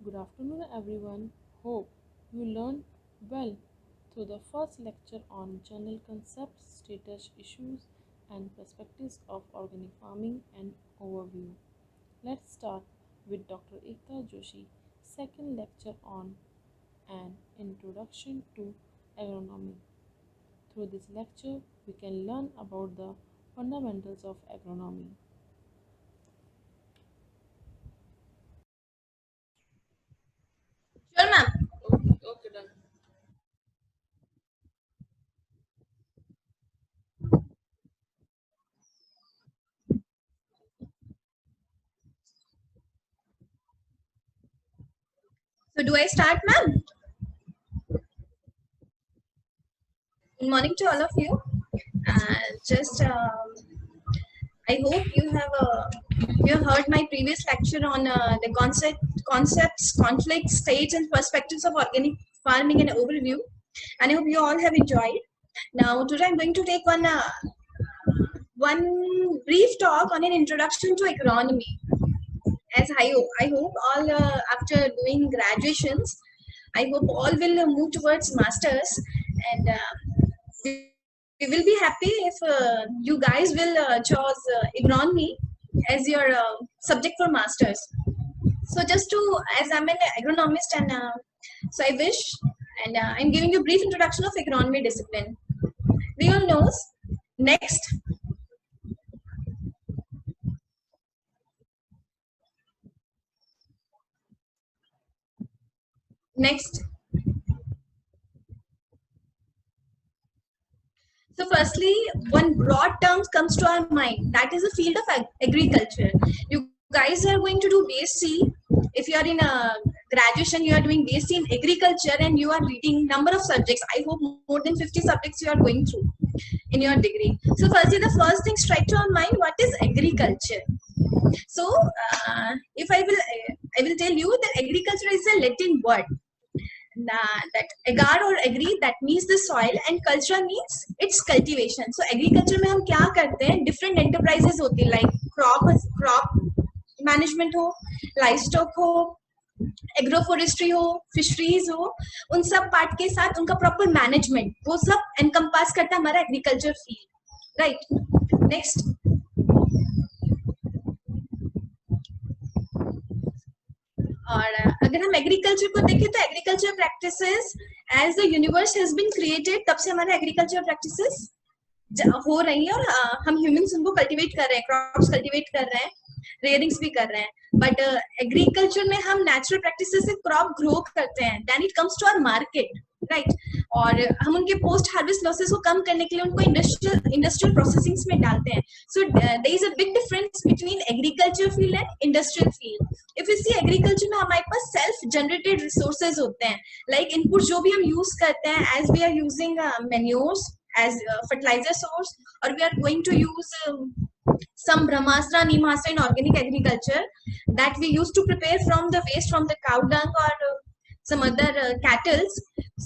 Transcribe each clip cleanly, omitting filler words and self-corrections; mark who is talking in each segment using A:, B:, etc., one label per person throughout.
A: Good afternoon, everyone. Hope you learned well through the first lecture on general concepts, status issues, and perspectives of organic farming and overview. Let's start with Dr. Ekta Joshi, second lecture on an introduction to agronomy. Through this lecture, we can learn about the fundamentals of agronomy.
B: Sure, ma'am.
A: Okay, done.
B: So do I start, ma'am? Good morning to all of you. Just I hope you heard my previous lecture on the concepts, conflicts, states, and perspectives of organic farming and overview. And I hope you all have enjoyed. Now today I'm going to take one brief talk on an introduction to agronomy. As I hope all after doing graduations, I hope all will move towards masters, and we will be happy if you guys will choose agronomy as your subject for masters. So just to, as I'm an agronomist, and so I wish, and I'm giving you a brief introduction of agronomy discipline. We all knows. Next, next. So, firstly, one broad term comes to our mind. That is the field of agriculture. You guys are going to do BSc. If you are in a graduation, you are doing BSc in agriculture, and you are reading number of subjects. I hope more than 50 subjects you are going through in your degree. So, firstly, the first thing strike to our mind: what is agriculture? So, if I will tell you that agriculture is a Latin word that agar or agree that means the soil and culture means its cultivation. So agriculture में हम क्या करते हैं, different enterprises होती है, like crop management हो, livestock हो, agroforestry हो, फिशरीज हो, उन सब पार्ट के साथ उनका प्रॉपर मैनेजमेंट, वो सब एनकम्पास करता है हमारा एग्रीकल्चर फील्ड, राइट. नेक्स्ट, और अगर हम एग्रीकल्चर को देखें तो agriculture practices as the universe has been created, तब से हमारे एग्रीकल्चर प्रैक्टिसेस हो रही है, और हम ह्यूमंस उनको कल्टीवेट कर रहे हैं, क्रॉप्स कल्टीवेट कर रहे हैं, रेयरिंग्स भी कर रहे हैं. बट एग्रीकल्चर में हम नेचुरल प्रैक्टिसेस से क्रॉप ग्रो करते हैं, then it comes to our market, right. और हम उनके पोस्ट हार्वेस्ट लॉसेस को कम करने के लिए उनको इंडस्ट्रियल प्रोसेसिंग्स में डालते हैं. So there is a big difference between agriculture field and industrial field. If you see agriculture में हमारे पास सेल्फ जनरेटेड रिसोर्सेज होते हैं, लाइक इनपुट जो भी हम यूज करते हैं, as we are using manures as fertilizer source, or we are going to use some brahmastra, neemastra in organic agriculture that we used to prepare from the waste from the cow dung or some other cattles.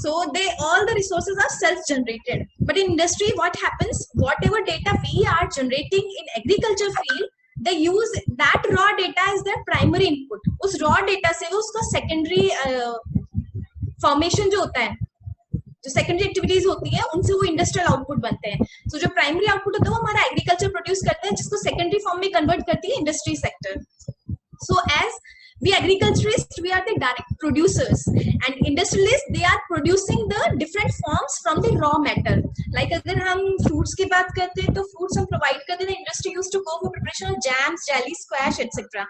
B: So they, all the resources are self generated. But in industry what happens, whatever data we are generating in agriculture field, they use that raw data as their primary input. उस raw data से वो उसका secondary formation जो होता है, जो secondary activities होती है, उनसे वो इंडस्ट्रियल आउटपुट बनते हैं. सो जो प्राइमरी आउटपुट होता है वो हमारा एग्रीकल्चर प्रोड्यूस करते हैं, जिसको सेकेंडरी फॉर्म में कन्वर्ट करती है industry sector. So as we agriculturists, we are the direct producers, and industrialists, they are producing the different forms from the raw matter. Like अगर हम fruits की बात करते हैं तो fruits हम provide करते हैं, industry used to go for preparation of jams, jelly, squash, etc.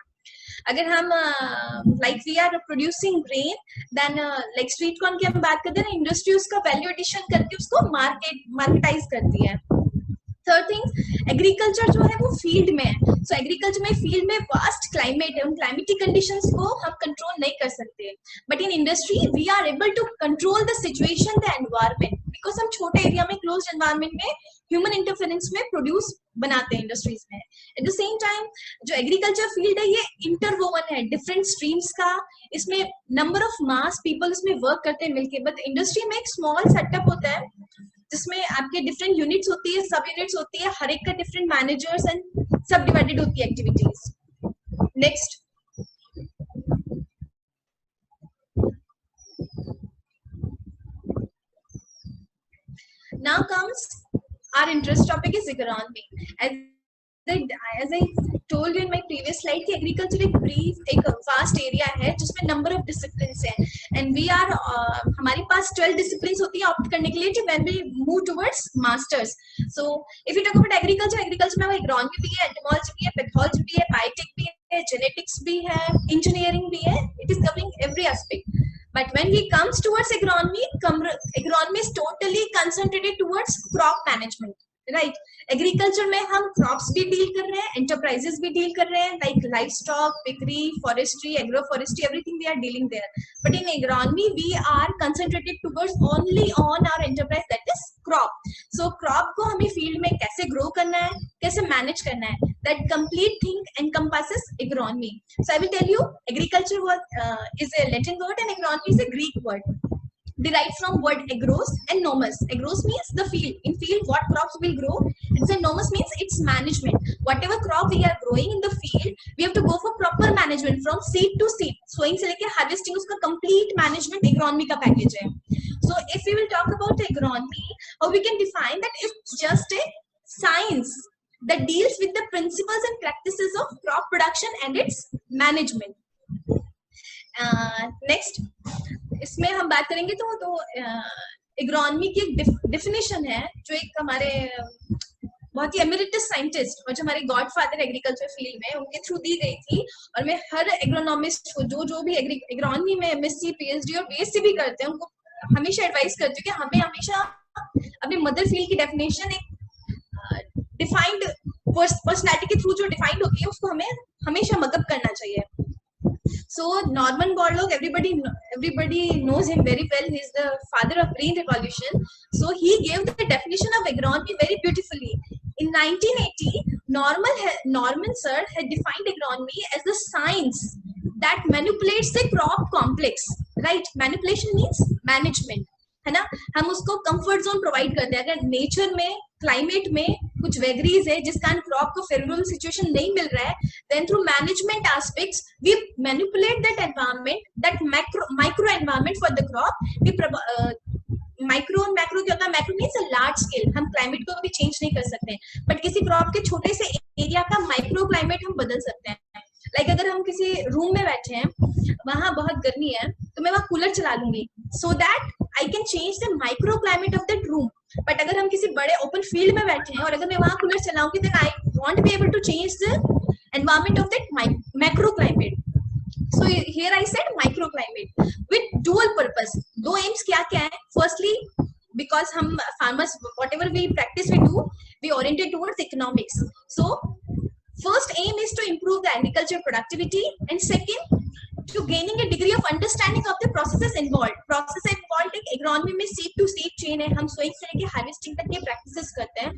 B: अगर हम like we are producing grain, then like sweet corn की हम बात करते हैं ना, इंडस्ट्री उसका वैल्यू एडिशन करके उसको मार्केटाइज करती है. थर्ड थिंग, एग्रीकल्चर जो है वो फील्ड में है. सो एग्रीकल्चर में फील्ड में वास्ट क्लाइमेट है, उन क्लाइमेटिक कंडीशंस को हम कंट्रोल नहीं कर सकते. But in industry we are able to control the situation, the environment, because हम छोटे एरिया में, क्लोज एनवायरमेंट में ह्यूमन इंटरफेरेंस में प्रोड्यूस बनाते हैं इंडस्ट्रीज में. एट द सेम टाइम जो एग्रीकल्चर फील्ड है ये इंटरवोवन है डिफरेंट स्ट्रीम्स का, इसमें नंबर ऑफ मास पीपल इसमें वर्क करते हैं मिलके. बट इंडस्ट्री में एक स्मॉल सेटअप होता है जिसमें आपके डिफरेंट यूनिट्स होती है, सब यूनिट्स होती है, हर एक का डिफरेंट मैनेजर्स एंड सब डिवाइडेड होती है activities. Next, Now comes our interest topic is agronomy. As I told you in my previous slide कि agriculture एक vast area है जिसमें number of disciplines हैं and we are हमारे पास 12 disciplines होती है opt करने के लिए when we move towards masters. So if you talk about agriculture में agronomy भी है, entomology भी है, pathology भी है, biotech भी है, genetics भी है, engineering भी है. It is covering every aspect. But when we comes towards agronomy is totally concentrated towards crop management. Right agriculture में हम क्रॉप्स भी डील कर रहे हैं, एंटरप्राइजेस भी डील कर रहे हैं, like livestock, piggery, forestry, agro forestry, everything we are dealing there. But in agronomy we are concentrated towards only on our enterprise that is crop. So crop को हमें field में कैसे grow करना है, कैसे मैनेज करना है, that complete thing encompasses agronomy. So I will tell you agriculture word is a Latin word and agronomy is a Greek word derived from word agros and nomos. Agros means the field. In field, what crops will grow. And nomos means its management. Whatever crop we are growing in the field, we have to go for proper management from seed to seed. Sowing से लेके harvesting उसका complete management agronomy का package है. So if we will talk about agronomy, how we can define that it's just a science that deals with the principles and practices of crop production and its management. Next इसमें हम बात करेंगे तो agronomy की एक definition है जो एक हमारे बहुत ही एमेरिटस साइंटिस्ट और जो हमारे गॉडफादर एग्रीकल्चर फील्ड में उनके थ्रू दी गई थी. और मैं हर एग्रोनॉमिस्ट को जो भी एग्रोनॉमी में एमएससी, पीएचडी और बीएससी भी करते हैं उनको हमेशा एडवाइस करती हूँ कि हमें हमेशा अपने मदर फील्ड की डेफिनेशन एक डिफाइंड पर्सनैलिटी के थ्रू जो डिफाइंड होती है उसको हमें हमेशा मदद करना चाहिए. So Norman Borlaug, everybody knows him very well. He is the father of Green Revolution. So he gave the definition of agronomy very beautifully. In 1980, Norman sir had defined agronomy as the science that manipulates the crop complex. Right? Manipulation means management. है ना. हम उसको comfort zone provide करते हैं. अगर nature में, climate में कुछ वेगरीज है जिस कारण क्रॉप को फेवरेबल सिचुएशन नहीं मिल रहा है, then through management aspects we manipulate that environment, that micro environment for the crop. Micro और मैक्रो क्या होता है? Macro means large scale. हम क्लाइमेट को भी चेंज नहीं कर सकते, बट किसी क्रॉप के छोटे से एरिया का माइक्रो क्लाइमेट हम बदल सकते हैं. लाइक अगर हम किसी रूम में बैठे हैं, वहां बहुत गर्मी है, तो मैं वहां कूलर चला लूंगी so that I can change the micro climate of that room. But अगर हम किसी बड़े ओपन फील्ड में बैठे हैं और अगर मैं वहां कूलर चलाऊंगी, then I want be able to change the environment of that macro climate. So here I said microclimate with dual purpose. दो aims क्या क्या है? Firstly, because हम farmers whatever we practice we oriented towards economics. So first aim is to improve the agriculture productivity, and second to gaining a degree of understanding of the processes involved. Process involved एक agronomy में seed to seed chain है. हम sowing से लेके harvesting तक के practices करते हैं.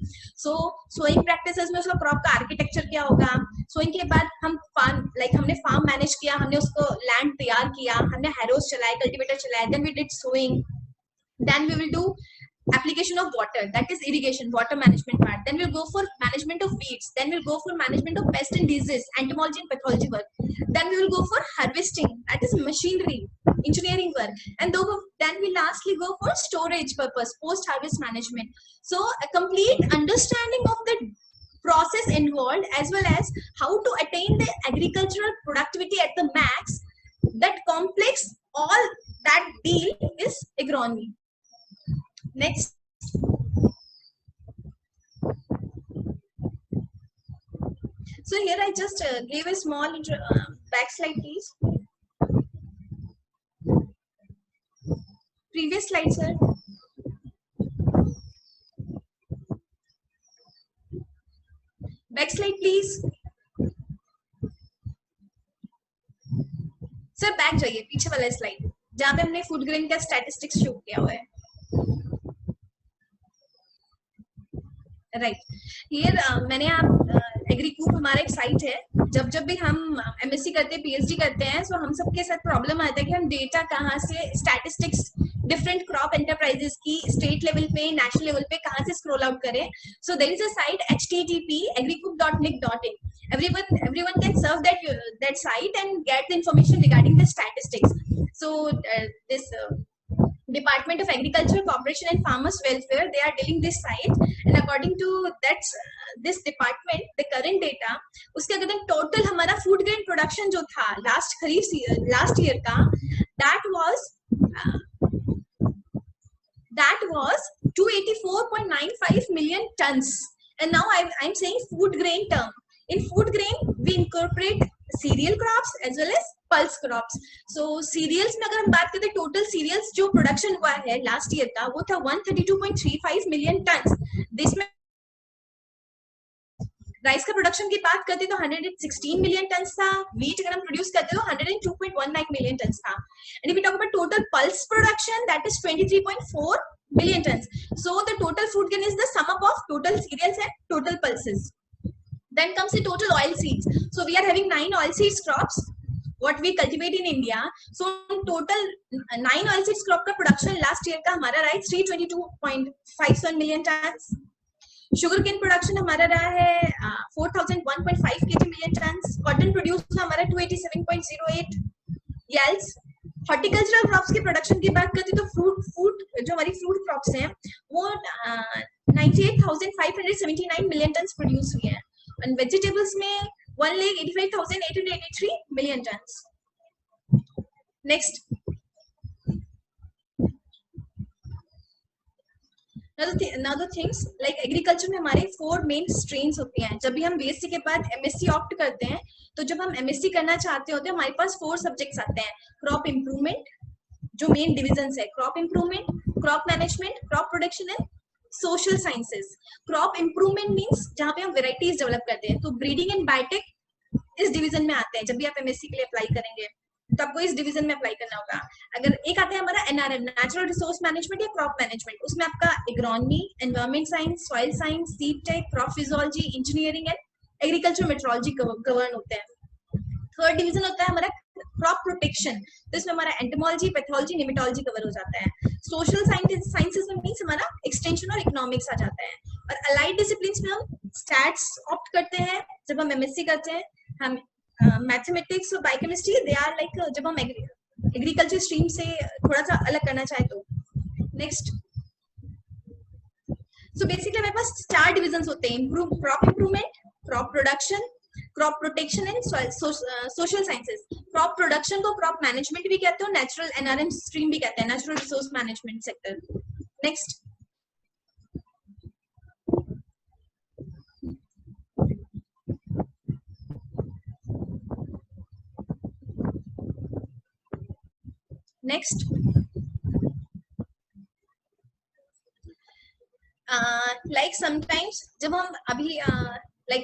B: So sowing practices में उसका crop का architecture क्या होगा? Sowing के बाद हम farm हमने farm manage किया, हमने उसको land तैयार किया, हमने harrows चलाए, cultivator चलाए, then we did sowing, then we will do application of water, that is irrigation, water management part. Then we'll go for management of weeds, then we'll go for management of pest and disease, entomology and pathology work. Then we will go for harvesting, that is machinery, engineering work, and then we lastly go for storage purpose, post harvest management. So a complete understanding of the process involved as well as how to attain the agricultural productivity at the max, that complex, all that deal is agronomy. Next. So here I just gave a small backslide, please. Previous slide, sir. Backslide, please. Sir, back जाइए, पीछे वाला slide, जहाँ पे हमने food grain का statistics show किया हुआ है. राइट. हियर मैंने आप एग्रीकूप हमारा एक साइट है. जब भी हम एमएससी करते हैं, पीएचडी करते हैं, सो हम सबके साथ प्रॉब्लम आता है कि हम डेटा कहाँ से, स्टैटिस्टिक्स डिफरेंट क्रॉप एंटरप्राइजेस की स्टेट लेवल पे, नेशनल लेवल पे कहाँ से स्क्रॉल आउट करें. So there is a site http://agricoop.nic.in. everyone can serve that site and get the information regarding the statistics. So this Department of Agriculture, Cooperation and Farmers Welfare, they are dealing this site, and according to that this department, the current data, उसके अगर total हमारा food grain production जो था last खरीफ last year का, that was 284.95 million tons. And now I'm saying food grain term. In food grain, we incorporate cereal crops as well as pulse crops. So cereals में अगर हम बात करते हैं, total cereals जो production हुआ है last year का, वो था 132.35 million tons. This में राइस का प्रोडक्शन की बात करते तो 116 मिलियन टन था, वीट अगर हम प्रोड्यूस करते तो 102.19 मिलियन टन था, and if we talk about total pulse production, that is 23.4 million ton. So the total food grain is the sum up of total cereals and total pulses. Then comes the total oil seeds. So we are having 9 oil seeds crops what we cultivate in India. So total 9 oil seeds crop का production last year का हमारा रहा है 322.57 million tons. Sugar cane production हमारा रहा है 4001.5 kg million tons. Cotton produce हमारा 287.08 यल्स. हॉर्टिकल्चरल क्रॉप्स के प्रोडक्शन की बात करते तो फ्रूट जो हमारी फ्रूट क्रॉप्स हैं वो 98,579 मिलियन टन्स प्रोड्यूस हुए हैं, एंड वेजिटेबल्स में 1,85,883 million turns. Next, another things like agriculture में हमारे 4 मेन स्ट्रीम्स होती हैं. जब भी हम बीएससी के बाद एमएससी ऑप्ट करते हैं, तो जब हम एमएससी करना चाहते होते हैं, हमारे पास 4 सब्जेक्ट्स आते हैं. क्रॉप इम्प्रूवमेंट, जो मेन डिविजन है, crop improvement, crop management, crop production and social sciences. Crop improvement means जहाँ पे हम वेराइटीज डेवलप करते हैं, तो ब्रीडिंग एंड बायोटेक इस डिविजन में आते हैं. जब भी आप एमएससी के लिए अप्लाई करेंगे तो आपको इस डिवीजन में अप्लाई करना होगा. अगर एक आता है हमारा एनआरएम, नेचुरल रिसोर्स मैनेजमेंट या क्रॉप मैनेजमेंट, उसमें आपका agronomy, environment science, soil science, seed tech, crop physiology, engineering and agriculture meteorology govern होते हैं. थर्ड डिवीजन होता है हमारा क्रॉप प्रोटेक्शन, तो इसमें हमारा एंटोमोलॉजी, पैथोलॉजी, निमेटोलॉजी कवर हो जाता है. सोशल साइंसेस में मींस हमारा एक्सटेंशन और इकोनॉमिक्स आ जाता है. और अलाइड डिसिप्लिन्स में हम स्टैट्स ऑप्ट करते हैं जब हम एमएससी करते हैं. हम मैथमेटिक्स और बायोकेमिस्ट्री, दे आर लाइक जब हम एग्रीकल्चर स्ट्रीम से थोड़ा सा अलग करना चाहे तो. नेक्स्ट, सो बेसिकली हमारे पास 4 डिविजन्स होते हैं: crop improvement, crop production, crop protection and social sciences. Crop production को क्रॉप मैनेजमेंट भी कहते हैं, नेचुरल एनआरएम स्ट्रीम भी कहते हैं, natural resource management sector. Next, next, like sometimes जब हम अभी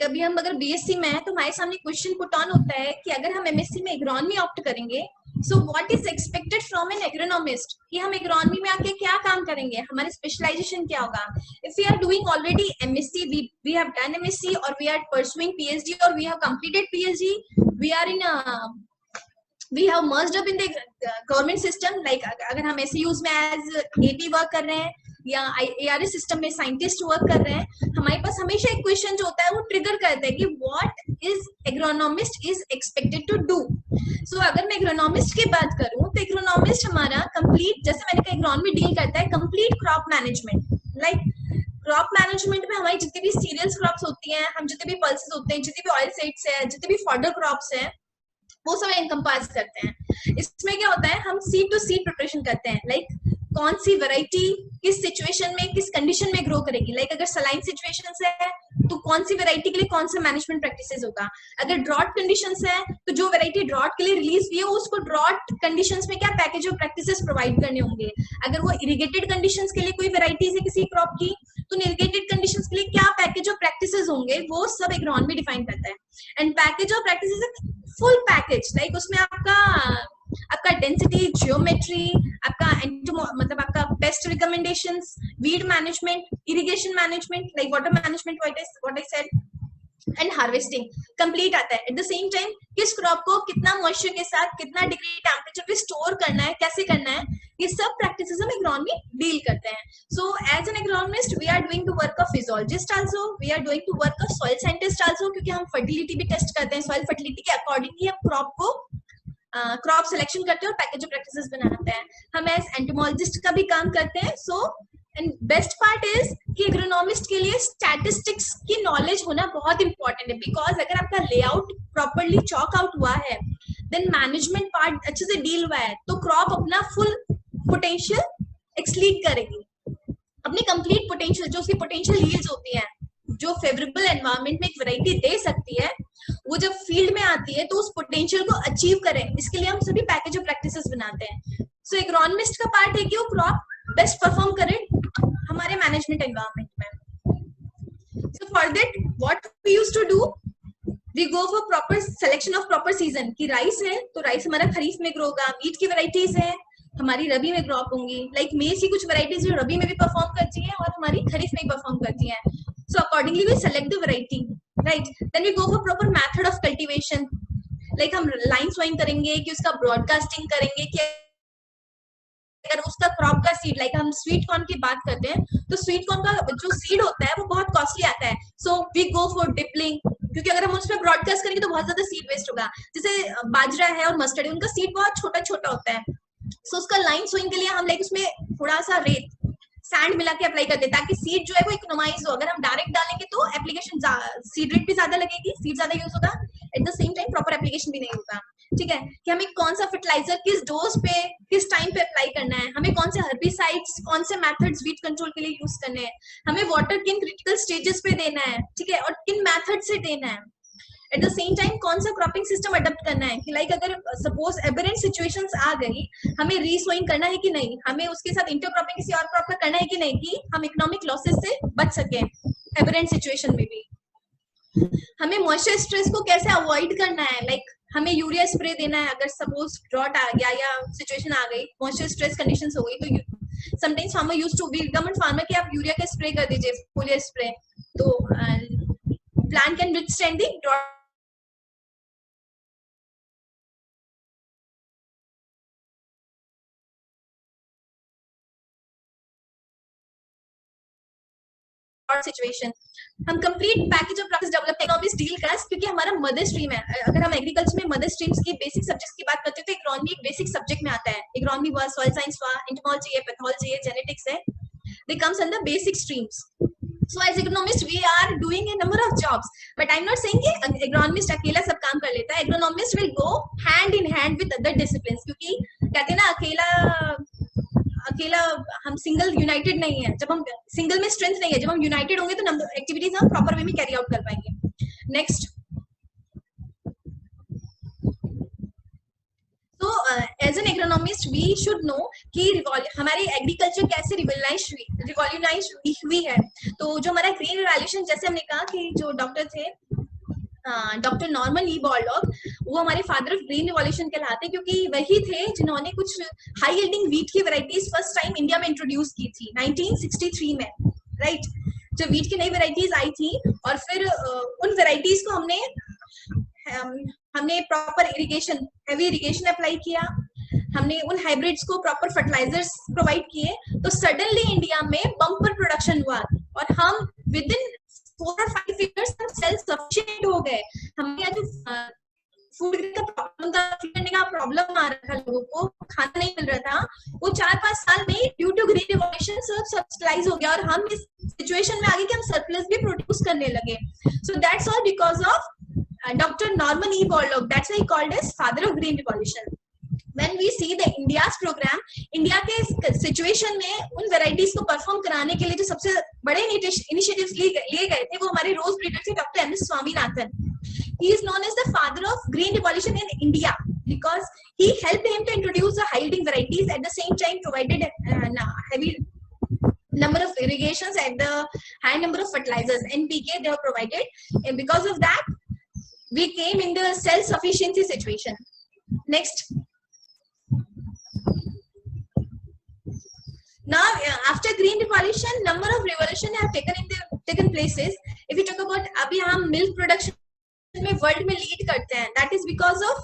B: अभी हम अगर बीएससी में है तो हमारे सामने क्वेश्चन पुट ऑन होता है कि अगर हम एमएससी में एग्रोनॉमी ऑप्ट करेंगे, so what is expected from an agronomist, कि हम एग्रोनॉमी में आके क्या काम करेंगे, हमारी स्पेशलाइजेशन क्या होगा. If we are doing already MSc, we have done MSc और वी आर परसुइंग पीएचडी और we have completed PhD, we are in we have merged up in the government system, like अगर हम SEUs में as AP work कर रहे हैं या ARS system में साइंटिस्ट वर्क कर रहे हैं, हमारे पास हमेशा एक क्वेश्चन जो होता है वो ट्रिगर करता है कि what is agronomist is expected to do. So अगर मैं एग्रोनॉमिस्ट की बात करूं तो एग्रोनॉमिस्ट हमारा कंप्लीट, जैसे मैंने कहा एग्रोनॉमी डील करता है complete crop management. Like crop management में हमारी जितनी भी सीरियल्स क्रॉप्स होती हैं, हम जितने भी पल्सेस होते हैं, जितनी भी ऑयल सीड्स है, जितने भी फॉडर क्रॉप्स है, वो सब एनकम्पास करते हैं. इसमें क्या होता है, हम सीड टू सीड प्रिपरेशन करते हैं. लाइक कौन सी वैरायटी किस सिचुएशन में, किस कंडीशन में ग्रो करेगी. लाइक अगर सलाइन सिचुएशंस है तो कौन सी वैरायटी के लिए कौन सा मैनेजमेंट प्रैक्टिसेस होगा. अगर ड्रॉट कंडीशंस है तो जो वैरायटी ड्रॉट के लिए रिलीज हुई है उसको ड्रॉट कंडीशंस में क्या पैकेज ऑफ प्रैक्टिसेस प्रोवाइड करने होंगे. अगर वो इरिगेटेड कंडीशंस के लिए कोई वैरायटीज है किसी क्रॉप की, तो इरिगेटेड कंडीशंस के लिए क्या पैकेज ऑफ प्रैक्टिसेस होंगे, वो सब एग्रोनॉमी डिफाइन करता है. And package of practices full package, like उसमें आपका डेंसिटी, ज्योमेट्री, आपका मतलब आपका paste recommendations, weed management, irrigation management, like water management, what I said, and harvesting complete आता है. एट द सेम टाइम किस क्रॉप को कितना मॉइस्चर के साथ कितना डिग्री टेम्परेचर पे स्टोर करना है, कैसे करना है, ये सब प्रैक्टिसेस हम एग्रोनॉमी डील करते हैं. So as an agronomist we are doing to work of physiologist also, we are doing to work of soil scientist also, क्योंकि हम फर्टिलिटी भी टेस्ट करते हैं. सॉइल फर्टिलिटी के अकॉर्डिंगली हम क्रॉप को क्रॉप सिलेक्शन करते हैं और पैकेज ऑफ प्रैक्टिसेस बनाते हैं. हम एज एंटोमोलॉजिस्ट का भी काम करते हैं. So and best part is कि एग्रोनॉमिस्ट के लिए स्टैटिस्टिक्स की नॉलेज होना बहुत इंपॉर्टेंट है, बिकॉज अगर आपका लेआउट प्रॉपरली चॉक आउट हुआ है, देन मैनेजमेंट पार्ट अच्छे से डील हुआ है, तो क्रॉप अपना फुल पोटेंशियल एक्सलीड करेगी, अपनी कंप्लीट पोटेंशियल, जो उसकी पोटेंशियल यील्ड्स होती हैं, जो फेवरेबल एनवायरनमेंट में एक वैरायटी दे सकती है, वो जब फील्ड में आती है तो उस पोटेंशियल को अचीव करें. इसके लिए हम सभी पैकेज ऑफ प्रैक्टिसेस बनाते हैं. सो एग्रोनॉमिस्ट का पार्ट है कि वो क्रॉप बेस्ट परफॉर्म करे हमारे मैनेजमेंट एनवायरनमेंट में. So for that what we used to do, we go for proper selection of proper season. कि राइस है तो राइस हमारा खरीफ में ग्रो होगा, वीट की वैरायटीज है हमारी रबी में क्रॉप होंगी, लाइक मेज की कुछ वैरायटीज जो रबी में भी परफॉर्म करती है और हमारी खरीफ में भी परफॉर्म करती है. So accordingly we select the variety, right? Then we go for proper method of cultivation. Like हम line sowing करेंगे कि उसका broadcasting करेंगे कि अगर उसका क्रॉप का सीड, लाइक हम स्वीट कॉर्न की बात करते हैं, तो स्वीट कॉर्न का जो सीड होता है वो बहुत कॉस्टली आता है. सो वी गो फॉर डिपलिंग, क्योंकि अगर हम उसमें ब्रॉडकास्ट करेंगे तो बहुत ज्यादा सीड वेस्ट होगा. जैसे बाजरा है और मस्टर्ड है, उनका सीड बहुत छोटा छोटा होता है. सो उसका लाइन सोइंग के लिए हम लाइक उसमें थोड़ा सा रेत सैंड मिला के अप्लाई करते हैं ताकि सीड जो है वो इकोनोमाइज हो. अगर हम डायरेक्ट डालेंगे तो एप्लीकेशन सीड रेट भी ज्यादा लगेगी, सीड ज्यादा यूज होगा, eight the same time proper application भी नहीं होगा. ठीक है, कि हमें कौन सा फर्टिलाइजर किस डोज पे किस टाइम पे अप्लाई करना है, हमें कौन से हर्बिसाइड्स, कौन से मेथड्स वीट कंट्रोल के लिए यूज करने हैं, हमें वाटर किन क्रिटिकल स्टेजेस पे देना है, ठीक है, और किन मेथड से देना है. एट द सेम टाइम कौन सा क्रॉपिंग सिस्टम अडॉप्ट करना है, कि लाइक अगर सपोज एबरेंट सिचुएशंस आ गई, हमें रीसोइंग करना है कि नहीं, हमें उसके साथ इंटरक्रॉपिंग किसी और क्रॉप का करना है कि नहीं, कि हम इकोनॉमिक लॉसेस से बच सके एबरेंट सिचुएशन में भी. हमें मॉइस्चर स्ट्रेस को कैसे अवॉइड करना है, लाइक हमें यूरिया स्प्रे देना है अगर सपोज ड्रॉट आ गया या सिचुएशन आ गई, मॉइस्चर स्ट्रेस कंडीशंस हो गई, तो sometimes farmer used to be recommend farmer कि आप यूरिया का स्प्रे कर दीजिए, फोलियर स्प्रे, तो plant can withstand the drought situation. हम complete package of practice develop economics deal कर, क्योंकि हमारा मदर स्ट्रीम है. अगर हम एग्रीकल्चर में मदर स्ट्रीम्स की बेसिक सब्जेक्ट्स की बात करते हैं तो इकोनॉमी एक बेसिक सब्जेक्ट में आता है. इकोनॉमी हुआ, सॉइल साइंस हुआ, एंटोमोलॉजी है, पैथोलॉजी है, जेनेटिक्स है, दे comes under basic streams. So as economists we are doing a number of jobs, but I'm not saying कि agronomist अकेला सब काम कर लेता है. Agronomist will go hand in hand with other disciplines, क्योंकि कहते हैं ना अकेला हम सिंगल यूनाइटेड नहीं है. जब हम सिंगल में स्ट्रेंथ नहीं है, जब हम यूनाइटेड होंगे तो नंबर एक्टिविटीज हम प्रॉपर वे में कैरी आउट कर पाएंगे. नेक्स्ट, तो as an agronomist we should know कि हमारी एग्रीकल्चर कैसे रिवॉल्यूनाइज हुई है. तो जो हमारा ग्रीन रिवॉल्यूशन, जैसे हमने कहा कि जो डॉक्टर थे डॉक्टर नॉर्मन ई बॉरलॉग, वो हमारे फादर ऑफ ग्रीन रिवॉल्यूशन कहलाते हैं, क्योंकि वही थे जिन्होंने कुछ हाई यील्डिंग वीट की वैरायटीज फर्स्ट टाइम इंडिया में इंट्रोड्यूस की थी 1963 में, राइट. जब वीट की नई वैरायटीज आई थी और फिर उन वैरायटीज को हमने proper irrigation, heavy irrigation apply किया, हमने उन हाइब्रिड्स को प्रॉपर फर्टिलाइजर्स प्रोवाइड किए, तो सडनली इंडिया में बम्पर प्रोडक्शन हुआ और हम with in 4 or 5 years self sufficient हो गए. हमें आज फूड का प्रॉब्लम था, फीडने का प्रॉब्लम आ रहा था, लोगों को खाना नहीं मिल रहा था, वो 4-5 साल में ड्यू टू ग्रीन रिवॉल्यूशन सब सब्सिडाइज हो गया और हम इस सिचुएशन में आ गए कि हम सरप्लस भी प्रोड्यूस करने लगे. So that's all because of Dr. Norman E. Borlaug. That's why he called as father of green revolution. When we see the India's program, India के सिचुएशन में उन वेराइटीज को परफॉर्म कराने के लिए जो सबसे बड़े इनिशिएटिव्स लिए गए थे, वो हमारे रोज ब्रीडर थे doctor M S Swaminathan. He is known as the father of green revolution in India because he helped him to introduce the high yielding varieties, at the same time provided heavy number of irrigations and the high number of fertilizers, NPK they were provided, and because of that we came in the self-sufficiency situation. Next. Now, after green revolution, number of revolution have taken places. If we talk about अभी हम milk production में world में lead करते हैं, that is because of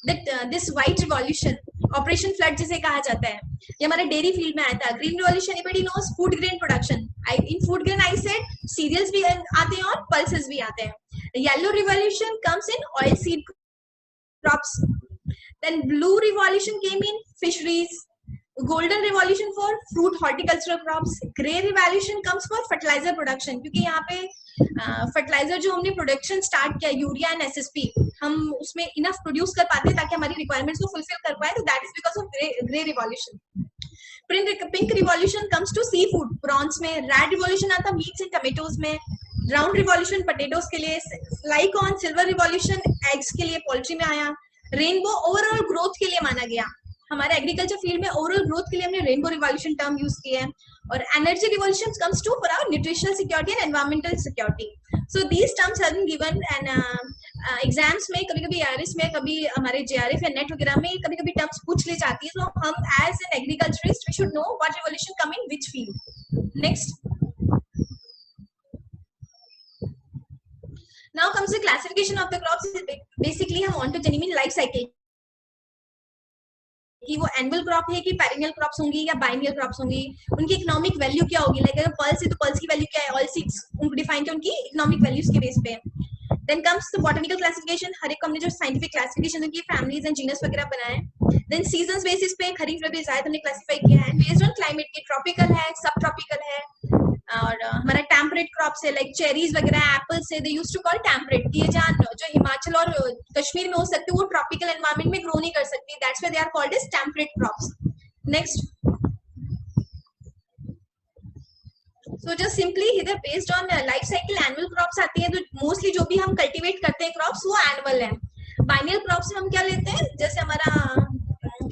B: that this white revolution, Operation Flood जिसे कहा जाता है, ये हमारे dairy field में आया था. Green revolution everybody knows food grain production. In food grain I said cereals भी आते हैं और pulses भी आते हैं. The yellow revolution comes in oil seed crops. Then blue revolution came in fisheries. Golden revolution for fruit horticultural crops. Grey revolution comes for fertilizer production, क्योंकि यहाँ पे फर्टिलाइजर जो हमने प्रोडक्शन स्टार्ट किया यूरिया एंड एसएसपी, हम उसमें enough produce कर पाते हैं ताकि हमारी रिक्वायरमेंट्स को फुलफिल कर पाए, तो that is because of grey revolution. Pink revolution comes to sea food, prawns में. रेड रिवॉल्यूशन आता मीट्स एंड टमेटोज में. ब्राउन रिवॉल्यूशन पोटैटोज के लिए. Like on silver revolution eggs के लिए, पोल्ट्री में आया. रेनबो ओवरऑल ग्रोथ के लिए माना गया. हमारे एग्रीकल्चर फील्ड में ओवरऑल ग्रोथ के लिए हमने रेनबो रिवॉल्यूशन टर्म यूज किया है. और energy revolution comes to for our nutritional security and environmental security. So these terms have been given and exams में, कभी कभी आरएस में, कभी हमारे जेआरएफ या नेट वगैरह में कभी कभी टर्म्स पूछ ली जाती है. तो हम as an agriculturist we should know what revolution come in which field. Next, now comes the classification of the crops. Basically हम ऑन्टोजेनी मीन लाइफ साइकिल कि वो एनुअल क्रॉप है कि पेरिनियल क्रॉप्स होंगी या बाइनियल क्रॉप्स होंगी, उनकी economic value क्या होगी. लाइक अगर पल्स है तो पल्स की वैल्यू क्या है, ऑयल सीड्स उनको डिफाइन किया उनकी इकोनॉमिक वैल्यूज के बेस पे. Then comes the botanical classification. हर एक को हमने जो साइंटिफिक क्लासिफिकेशन की फैमिलीज एंड जीनस वगैरह बनाए. देन सीजंस बेसिस पे खरीफ रबी जायद हमने क्लासिफाई किया है. बेस्ड ऑन क्लाइमेट की ट्रॉपिकल है, सब ट्रॉपिकल है, और हमारा टेम्परेट क्रॉप्स है. लाइक चेरीज वगैरह, एप्पल्स है, they used to call temperate. ये जहाँ जो हिमाचल और कश्मीर में हो सकते हैं वो ट्रॉपिकल एनवायरनमेंट में ग्रो नहीं कर सकती. That's why they are called as temperate crops. Next, so just simply इधर based on life cycle annual crops आती है. तो मोस्टली जो भी हम कल्टीवेट करते हैं क्रॉप्स वो एनुअल है. बाइनियल क्रॉप्स में हम क्या लेते हैं, जैसे हमारा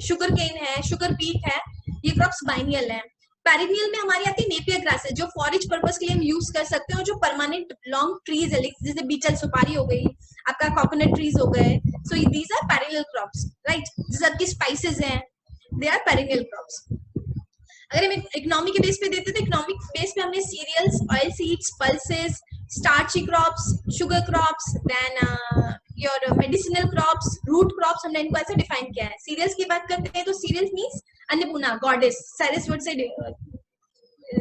B: शुगर केन है, शुगर बीट है, ये क्रॉप्स बाइनियल है. पेरिनियल में हमारी आती है नेपियर ग्रासेस, जो फॉरेज पर्पस के लिए हम यूज कर सकते हैं, जो परमानेंट लॉन्ग ट्रीज है, जैसे बीचल सुपारी हो गई, आपका कोकोनट ट्रीज हो गए. So these are perennial crops, right. जैसे आपकी स्पाइसेस हैं, दे आर पेरिनियल क्रॉप्स. अगर हम इकोनॉमी के बेस पे देते तो इकोनॉमिक बेस पे हमने cereals, oil seeds, pulses, starchy crops, sugar crops, then your medicinal crops, root crops, हमने इनको ऐसे डिफाइन किया है. सीरियल्स की बात करते हैं तो cereals means Annapurna, goddess, Ceres word से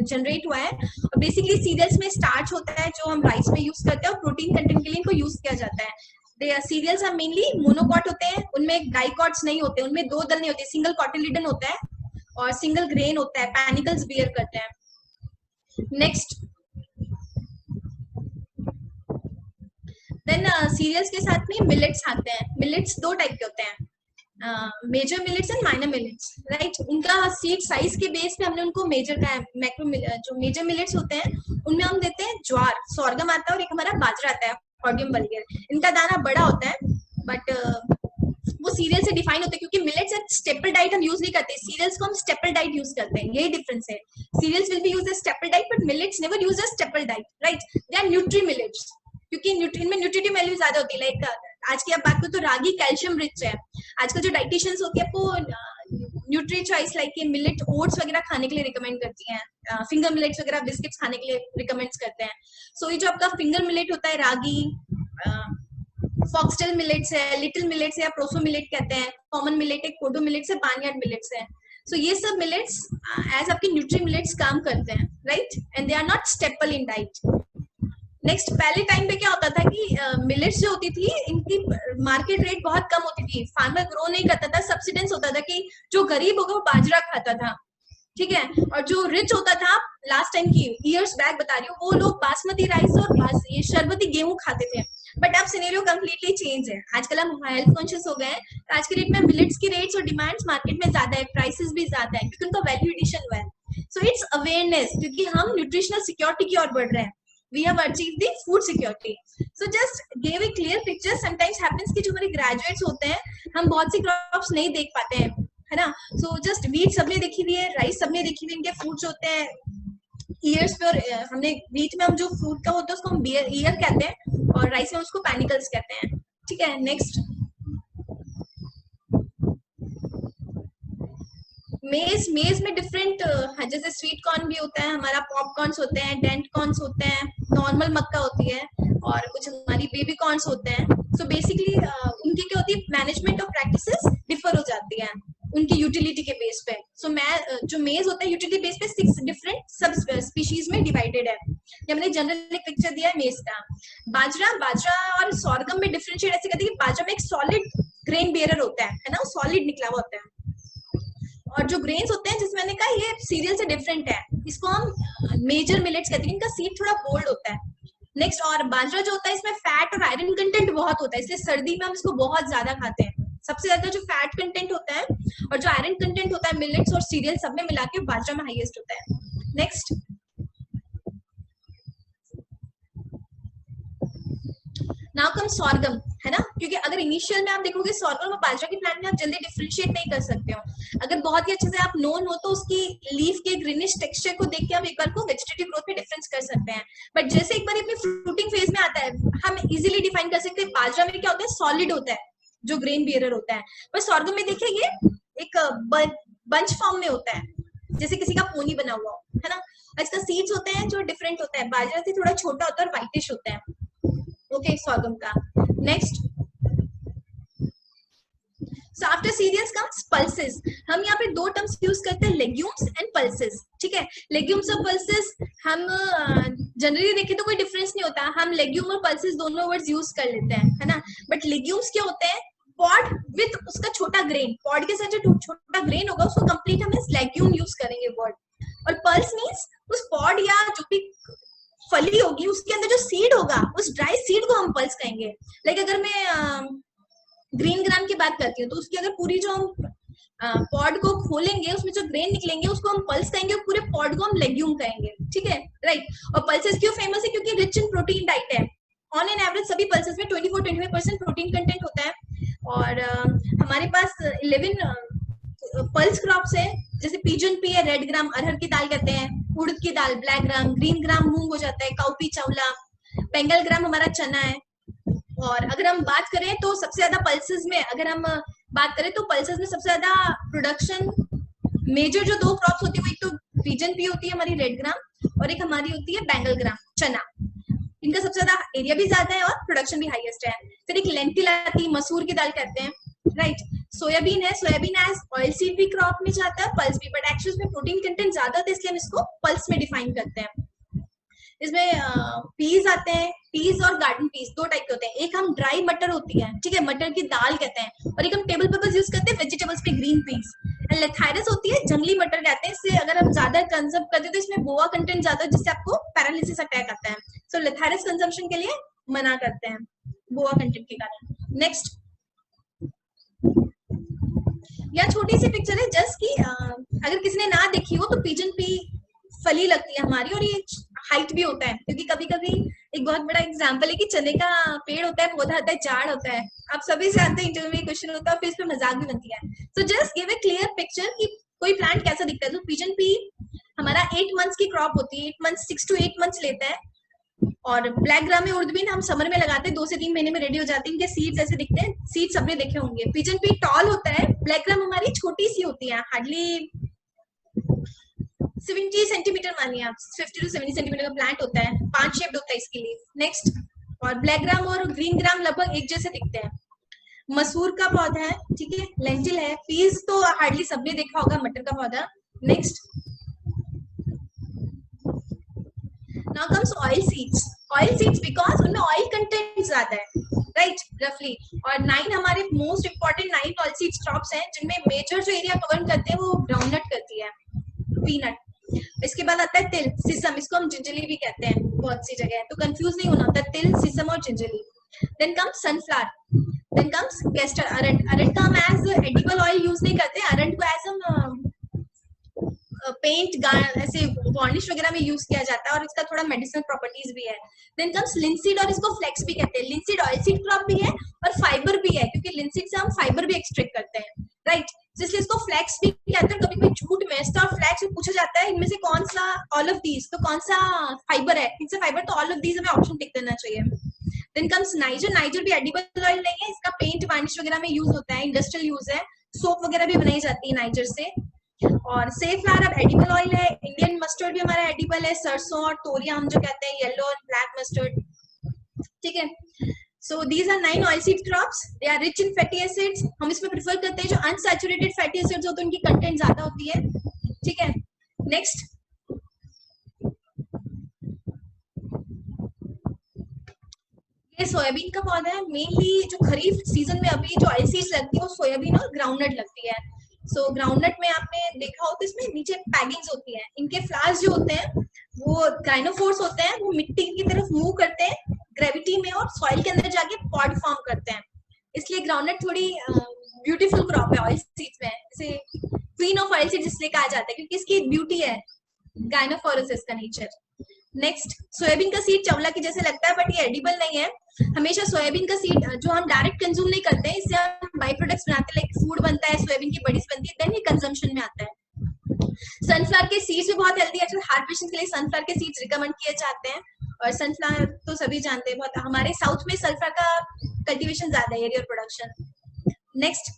B: जनरेट हुआ है. और बेसिकली सीरियल्स में स्टार्च होता है जो हम राइस में यूज करते हैं, और प्रोटीन कंटेंट के लिए इनको यूज किया जाता है. सीरियल्स हम मेनली मोनोकॉट होते हैं, उनमें डाइकॉट्स नहीं होते, उनमें दो दल नहीं होते, सिंगल कॉटिलिडन होता है और सिंगल ग्रेन होता है, पैनिकल्स बियर करते हैं. नेक्स्ट, देन सीरियल्स के साथ में मिलेट्स आते हैं. मिलेट्स दो टाइप के होते हैं, major millets and minor millets, right. उनका सीड साइज के बेस पे हमने उनको मेजर का, मैक्रो जो मेजर मिलेट्स होते हैं उनमें हम देते हैं ज्वार, सोरगम आता है, और एक हमारा बाजरा आता है, ऑर्डियम वल्गर. इनका दाना बड़ा होता है, बट वो सीरियल से डिफाइन होते हैं, क्योंकि मिलेट्स एंड स्टेपल डाइट हम यूज नहीं करते. सीरियल्स को हम स्टेपल डाइट यूज करते हैं, यही डिफरेंस है. Cereals will be used as staple diet, but millets never used as staple diet, right. They are nutri millets, क्योंकि इनमें न्यूट्रिटिव वैल्यू ज्यादा होती है. लाइक आज की आप बात करो तो रागी कैल्शियम रिच है. आजकल जो डाइटिशियंस होती है आपको न्यूट्री चॉइस लाइक ये मिलेट ओट्स वगैरह खाने के लिए रिकमेंड करती हैं, फिंगर मिलेट्स वगैरह बिस्किट्स खाने के लिए रिकमेंड करते हैं. सो ये जो आपका फिंगर मिलेट होता है, रागी, फॉक्सटेल मिलेट्स है, लिटिल मिलेट्स है, या प्रोसो मिलेट कहते हैं, कॉमन मिलेट है, कोडो मिलेट्स है, बार्नयार्ड मिलेट्स है. सो ये सब मिलेट्स एज आपके न्यूट्री मिलेट्स काम करते हैं, right, and they are not staple in diet. Next, पहले टाइम पे क्या होता था कि मिलेट्स जो होती थी इनकी मार्केट रेट बहुत कम होती थी, फार्मर ग्रो नहीं करता था, सब्सिडेंस होता था कि जो गरीब होगा वो बाजरा खाता था, ठीक है, और जो रिच होता था, लास्ट टाइम की ईयर्स बैक बता रही हूँ, वो लोग बासमती राइस और ये शरबती गेहूं खाते थे. बट अब सिनेरियो कंप्लीटली चेंज है. आजकल हम हेल्थ कॉन्शियस हो गए हैं, तो आज के डेट में मिलेट्स की रेट्स और डिमांड्स मार्केट में ज्यादा है, प्राइसेस भी ज्यादा है, क्योंकि उनका वैल्यू एडिशन हुआ है. सो इट्स अवेयरनेस, क्योंकि हम न्यूट्रिशनल सिक्योरिटी की ओर बढ़ रहे हैं. We have achieved the food security. So just gave a clear picture. Sometimes happens कि जो हमारे graduates होते हैं, हम बहुत सी crops नहीं देख पाते हैं, है ना. So just wheat सबने देखी हुई है, rice सबने देखी हुई है, इनके fruits होते हैं ईयर्स पे, और हमने wheat में हम जो fruit का होता है उसको हम ईयर कहते हैं, और rice में उसको panicles कहते हैं, ठीक है. नेक्स्ट, मेज में डिफरेंट, जैसे स्वीट कॉर्न भी होता है हमारा, पॉपकॉर्न्स होते हैं, डेंट कॉर्न्स होते हैं, नॉर्मल मक्का होती है, और कुछ हमारी बेबी कॉर्न्स होते हैं. सो बेसिकली उनकी क्या होती है, मैनेजमेंट ऑफ प्रैक्टिसेस डिफर हो जाती है उनकी यूटिलिटी के बेस पे. सो जो मेज होता है यूटिलिटी बेस पे 6 डिफरेंट सब स्पीशीज में डिवाइडेड है. ये हमने जनरल एक पिक्चर दिया है मेज का. बाजरा और सोरगम में डिफरेंशिएट ऐसे करते हैं कि बाजरा में एक सॉलिड ग्रेन बेयरर होता है ना, सॉलिड निकला हुआ होता है। और जो ग्रेन्स होते हैं, जिसमें मैंने कहा ये सीरियल से डिफरेंट है, इसको हम मेजर मिलेट्स कहते हैं, इनका सीड थोड़ा बोल्ड होता है। नेक्स्ट, और बाजरा जो होता है इसमें फैट और आयरन कंटेंट बहुत होता है, इसलिए सर्दी में हम इसको बहुत ज्यादा खाते हैं। सबसे ज्यादा जो फैट कंटेंट होता है और जो आयरन कंटेंट होता है मिलेट्स और सीरियल सब में मिला के बाजरा में हाईएस्ट होता है। नेक्स्ट, नाउ कम सॉर्गम, है ना, क्योंकि अगर इनिशियल में आप देखोगे सॉर्गम और बाजरा के प्लांट में आप जल्दी डिफरेंशिएट नहीं कर सकते हो। अगर बहुत ही अच्छे से आप नोन हो तो उसकी लीफ के ग्रीनिश टेक्सचर को देख के आप एक बार को वेजिटेटिव ग्रोथ में डिफरेंस कर सकते हैं। बट जैसे एक बार अपनी फ्रूटिंग फेज में आता है, हम इजीली डिफाइन कर सकते हैं बाजरा में क्या होता है, सॉलिड होता है जो ग्रेन बियरर होता है। पर सॉर्गम में देखिए ये एक बंच फॉर्म में होता है, जैसे किसी का पोनी बना हुआ हो, है ना। इसका सीड्स होते हैं जो डिफरेंट होता है, बाजरा से थोड़ा छोटा होता है और व्हाइटिश होता है। ओके, सॉर्गम का। Next, so after cereals comes pulses. हम यहाँ पे दो टर्म्स यूज करते हैं, लेग्यूम्स एंड पल्सेस, ठीक है। लेग्यूम्स और पल्सेस हम जनरली देखें तो कोई डिफरेंस नहीं होता, हम लेग्यूम और पल्सेस दोनों वर्ड्स यूज कर लेते हैं, है ना। बट लेग्यूम्स क्या होते हैं, पॉड विथ उसका छोटा ग्रेन, पॉड के साथ जो छोटा ग्रेन होगा उसको कंप्लीट हम लेग्यूम यूज करेंगे वर्ड। और पल्स मीन्स उस पॉड या जो भी फली होगी उसके अंदर जो सीड होगा, उस ड्राई सीड को हम पल्स कहेंगे। लाइक अगर मैं ग्रीन ग्राम की बात करती हूँ तो उसकी अगर पूरी जो हम पॉड को खोलेंगे उसमें जो ग्रेन निकलेंगे उसको हम पल्स कहेंगे और पूरे पॉड को हम लेग्यूम कहेंगे, ठीक है, राइट। और पल्सेस क्यों फेमस है, क्योंकि रिच इन प्रोटीन डाइट है। ऑन एन एवरेज सभी पल्सेस में 24-25% प्रोटीन कंटेंट होता है। और हमारे पास 11 पल्स क्रॉप्स है, जैसे पिजन पी है, रेड ग्राम अरहर की दाल कहते हैं, उड़द की दाल ब्लैक ग्राम, ग्रीन ग्राम मूंग हो जाता है, काउपी चावला, बेंगल ग्राम हमारा चना है। और अगर हम बात करें तो सबसे ज्यादा पल्सेस में, अगर हम बात करें तो पल्सेस में सबसे ज्यादा प्रोडक्शन मेजर जो दो क्रॉप्स होती है वो एक तो पिजन पी होती है हमारी रेड ग्राम, और एक हमारी होती है बेंगल ग्राम चना। इनका सबसे ज्यादा एरिया भी ज्यादा है और प्रोडक्शन भी हाईएस्ट है। फिर एक लेंटिल आती है, मसूर की दाल कहते हैं, राइट। सोयाबीन है, सोयाबीन एज ऑयल सीड भी क्रॉप में जाता है, पल्स भी, बट एक्चुअली इसमें प्रोटीन कंटेंट ज्यादा होता है इसलिए हम इसको पल्स में डिफाइन करते हैं। इसमें पीस आते हैं, पीस और गार्डन पीस दो टाइप के होते हैं। एक हम ड्राई मटर होती है, ठीक है, मटर की दाल कहते हैं, और एक हम टेबल पर्पस यूज करते हैं वेजिटेबल्स पे, ग्रीन पीस। एंड लेथाइरस होती है, जंगली मटर कहते हैं, इससे अगर हम ज्यादा कंज्यूम करते हैं तो इसमें बोआ कंटेंट ज्यादा है जिससे आपको पैरालिसिस अटैक आता है। सो लेथाइरस कंजम्पशन के लिए मना करते हैं बोआ कंटेंट के कारण। नेक्स्ट, यह छोटी सी पिक्चर है जस्ट की अगर किसी ने ना देखी हो तो पिजन पी फली लगती है हमारी, और ये हाइट भी होता है, क्योंकि कभी कभी एक बहुत बड़ा एग्जांपल है कि चने का पेड़ होता है, पौधा होता है, झाड़ होता है, आप सभी जानते हैं, इंटरव्यू में क्वेश्चन होता है, फिर इस पे मजाक भी बनती है। सो just give a clear picture कि कोई प्लांट कैसा दिखता है। तो पिजन पी हमारा 8 मंथ्स की क्रॉप होती है, 8 मंथ्स 6 to 8 मंथ्स लेता है। और ब्लैक ग्राम में उर्द बीन हम समर में लगाते हैं, 2 से 3 महीने में रेडी हो जाती है। इनके सीड्स ऐसे दिखते हैं, सीड्स सबने देखे होंगे। पिजन पी टॉल होता है, ब्लैक ग्राम हमारी छोटी सी होती है, हार्डली 70 सेंटीमीटर मानिए आप, 50 to 70 सेंटीमीटर का प्लांट होता है, 5 शेप्ड होता है इसके लिए। नेक्स्ट, और ब्लैक ग्राम और ग्रीन ग्राम लगभग एक जैसे दिखते हैं। मसूर का पौधा है, ठीक है, लेंटिल है, पीस तो हार्डली सबने देखा होगा, मटर का पौधा। Next, now comes oil seeds. Oil seeds because उनमें ऑयल कंटेंट ज्यादा है, राइट, रफली। और 9 हमारे most important 9 oil seeds crops हैं, जिनमें मेजर जो एरिया कवर करते हैं वो ग्राउंडनट करती है, पीनट। इसके बाद आता है तिल, सिसम, इसको हम जिंजली भी कहते हैं बहुत सी जगह, तो कंफ्यूज नहीं होना होता, तिल, सिसम और gingelly. Then comes sunflower, then comes castor, अरंड। अरंड का हम एज एडिबल ऑयल यूज नहीं करते, अरंड को एज हम पेंट ऐसे वार्निश वगैरह में यूज किया जाता है, और इसका थोड़ा मेडिसिनल प्रॉपर्टीज भी है। देन कम्स लिंसीड, और इसको फ्लेक्स भी कहते हैं। लिंसीड ऑयल सीड क्रॉप भी है और फाइबर भी है, क्योंकि लिंसीड से हम फाइबर भी एक्सट्रैक्ट करते हैं, राइट, इसलिए इसको फ्लैक्स भी कहते हैं। कभी कभी झूठ में स्टार फ्लैक्स में पूछा जाता है इनमें से कौन सा, ऑल ऑफ दीज, तो कौन सा फाइबर है, इनसे फाइबर, तो ऑल ऑफ दीज हमें ऑप्शन टिक देना चाहिए। Then comes niger. नाइजर भी एडिबल ऑयल नहीं है, इसका पेंट वार्निश वगैरह में यूज होता है, इंडस्ट्रियल यूज है, सोप वगैरह भी बनाई जाती है नाइजर से। और सेफ्लावर अब एडिबल ऑयल है। इंडियन मस्टर्ड भी हमारा एडिबल है, सरसों और तोरिया हम जो कहते हैं, येलो और ब्लैक मस्टर्ड, ठीक है। So these are 9 oilseed crops. They are rich in fatty acids. हम इसमें प्रेफर करते हैं जो unsaturated fatty acids होते हैं, उनकी कंटेंट ज्यादा होती है, ठीक है। नेक्स्ट, ये सोयाबीन का पौधा है। मेनली जो खरीफ सीजन में अभी जो ऑयल सीड्स लगती है वो सोयाबीन और ग्राउंडनट लगती है। सो ग्राउंडनट में आपने देखा हो तो इसमें नीचे पैगिंग्स होती हैं, इनके फ्लावर्स जो होते हैं वो गाइनोफोर्स होते हैं, वो मिट्टी की तरफ मूव करते हैं ग्रेविटी में और सॉइल के अंदर जाके पॉड फॉर्म करते हैं। इसलिए ग्राउंडनट थोड़ी ब्यूटीफुल क्रॉप है ऑयल सीड्स में, इसे क्वीन ऑफ ऑयल सीड्स इसलिए कहा जाता है क्योंकि इसकी ब्यूटी है, गाइनोफोरस इसका नेचर। नेक्स्ट, सोयाबीन का सीड चवला के जैसे लगता है बट ये एडिबल नहीं है। हमेशा सोयाबीन का सीड जो हम डायरेक्ट कंज्यूम नहीं करते हैं, इससे हम बाई प्रोडक्ट्स बनाते हैं, लाइक फूड बनता है, सोयाबीन की बड़ी बनती है, देन ये कंजम्पशन में आता है। सनफ्लावर के सीड्स भी बहुत हेल्दी है, हार्ट पेशेंट के लिए सनफ्लावर के सीड्स रिकमेंड किए जाते हैं। और सनफ्लावर तो सभी जानते हैं, बहुत हमारे साउथ में सनफ्लावर का कल्टीवेशन ज्यादा है, एरियल प्रोडक्शन। नेक्स्ट,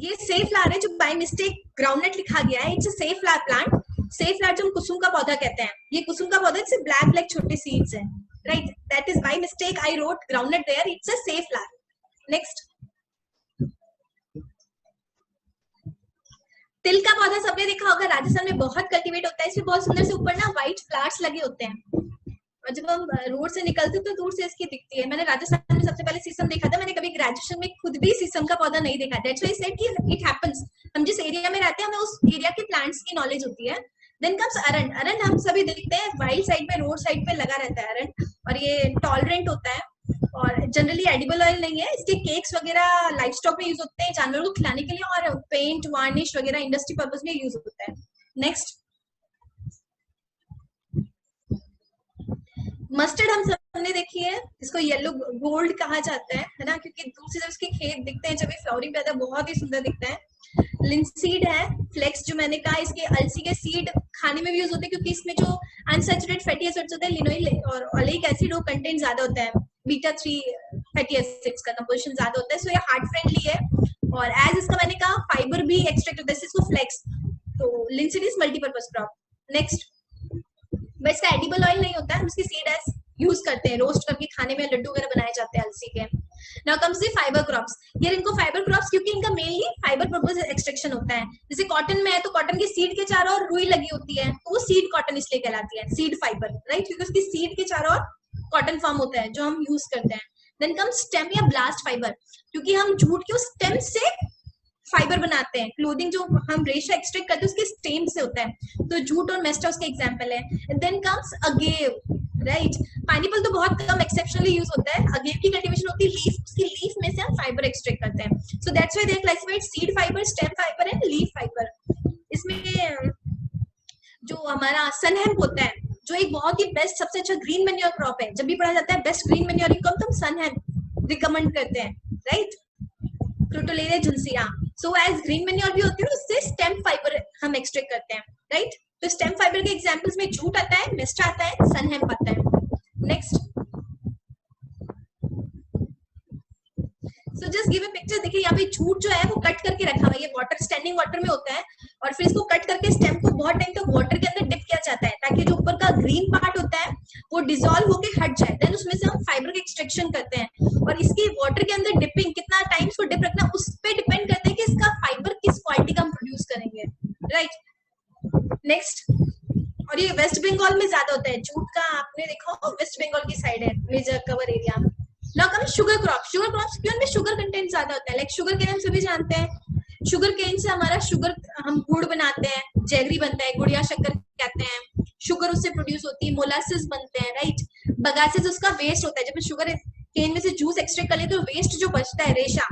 B: ये सेफ फ्लावर है जो बाय मिस्टेक ग्राउंडनट लिखा गया है। It's a safe flower plant. Safe flower जो हम कुसुम का पौधा कहते हैं, ये कुसुम का पौधा है, ब्लैक ब्लैक छोटे सीड्स हैं, right? That is by mistake I wrote groundnut there, it's a safflower. Next, तिल का पौधा सबने देखा होगा, राजस्थान में बहुत कल्टीवेट होता है। इसमें बहुत सुंदर से ऊपर ना व्हाइट फ्लावर्स लगे होते हैं और जब हम रोड से निकलते तो दूर से इसकी दिखती है। मैंने राजस्थान में सबसे पहले सीसम देखा था। मैंने कभी ग्रेजुएशन में खुद भी सीसम का पौधा नहीं देखा। दैट्स व्हाई सेड कि इट हैपेंस। हम जिस एरिया में रहते हैं हमें उस एरिया के प्लांट्स की नॉलेज होती है। देन कम्स अरंड। अरंड हम सभी देखते हैं, वाइल्ड साइड पे, रोड साइड पे लगा रहता है अरंड, और ये टॉलरेंट होता है और जनरली एडिबल ऑयल नहीं है। इसके केक्स वगैरह लाइफ स्टॉक में यूज होते हैं, जानवरों को खिलाने के लिए, और पेंट वार्निश वगैरह इंडस्ट्री पर्पज में यूज होता है। नेक्स्ट, मस्टर्ड हम सबने देखी है, इसको येलो गोल्ड कहा जाता है ना, क्योंकि दूर से जब इसके खेत दिखते हैं, जब ये फ्लावरिंग पैदा बहुत ही सुंदर दिखता है। लिंसीड है, फ्लेक्स जो मैंने कहा, इसके अलसी के सीड खाने में भी यूज होते हैं क्योंकि इसमें जो अनसैचुरेटेड फैटी एसिड्स होते हैं, लिनोइक और ओलेइक एसिड, वो कंटेंट ज्यादा होता है, बीटा 3 फैटी एसिड्स का कंपोजिशन ज्यादा होता है, सो ये हार्ट फ्रेंडली है। और एज इसका मैंने कहा फाइबर भी एक्सट्रैक्ट होता है, इसको फ्लेक्स, तो linseed is multipurpose crop. Next, but इसका एडिबल ऑयल नहीं होता है, हम इसकी सीड एज यूज करते हैं, रोस्ट करके खाने में लड्डू वगैरह बनाए जाते हैं अलसी के। Now comes the fibre crops. ये इनको फाइबर क्रॉप्स क्योंकि इनका मेनली फाइबर पर्पज एक्सट्रैक्शन होता है। जैसे कॉटन में है तो कॉटन की सीड के चारों ओर रुई लगी होती है, तो वो सीड कॉटन इसलिए कहलाती है, सीड फाइबर, राइट? क्योंकि उसकी सीड के चारों ओर कॉटन फॉर्म होता है जो हम यूज करते हैं। देन कम्स स्टेम या ब्लास्ट फाइबर, क्योंकि हम जूट के स्टेम से फाइबर बनाते हैं। क्लोथिंग जो हम रेशा एक्सट्रैक्ट करते हैं उसके स्टेम से होता है, तो जूट और मेस्टा उसके एग्जांपल है। Then comes agave, right? Pineapple तो बहुत कम एक्सेप्शनली यूज होता है। अगेव की कल्टीवेशन होती है लीफ, उसकी लीफ में से हम फाइबर एक्सट्रैक्ट करते हैं। So that's why they are classified seed fibre, stem fibre and leaf fibre. इसमें जो हमारा सनहेम्प होता है, जो एक बहुत ही बेस्ट सबसे अच्छा ग्रीन मैन्योर क्रॉप है, जब भी पढ़ा जाता है बेस्ट ग्रीन मैन्योरिंग क्रॉप तो हम सनहेम्प रिकमेंड करते हैं, राइट? क्रोटोलेरिया झुलसिया। सो एज ग्रीन मैन्योर भी होती है, उससे स्टेम फाइबर हम एक्सट्रैक्ट करते हैं, राइट? तो स्टेम फाइबर के एग्जांपल्स में जूट आता है, मेस्टा आता है, सनहेम्प आता है। Next, so just give a picture. देखिए यहाँ पे जूट जो है वो कट करके रखा हुआ है, ये वाटर, स्टैंडिंग वाटर में होता है, और फिर इसको कट करके स्टेम को बहुत टाइम तक वाटर के अंदर डिप किया जाता है ताकि जो ऊपर का ग्रीन पार्ट होता है वो डिसॉल्व होके हट जाए। देन उसमें से हम फाइबर का एक्सट्रैक्शन करते हैं, और इसकी वाटर के अंदर डिपिंग कितना टाइम इसको डिप रखना उस पर डिपेंड करता है कि इसका फाइबर किस क्वालिटी का हम प्रोड्यूस करेंगे, राइट? नेक्स्ट, और ये वेस्ट बंगाल में ज्यादा होता है जूट का, आपने देखा हो वेस्ट बंगाल की साइड है major cover area. Now come sugar crop. Sugar crops क्यों, उनमें शुगर कंटेंट ज्यादा होता है, लाइक शुगर केन हम सभी जानते हैं, शुगर केन से हमारा शुगर, हम गुड़ बनाते हैं, जैगरी बनता है, गुड़िया शक्कर कहते हैं, शुगर उससे प्रोड्यूस होती है, मोलासिस बनते हैं, राइट? बगासे उसका वेस्ट होता है, जब शुगर केन में से जूस एक्सट्रैक्ट कर ले तो वेस्ट जो बचता है रेशा,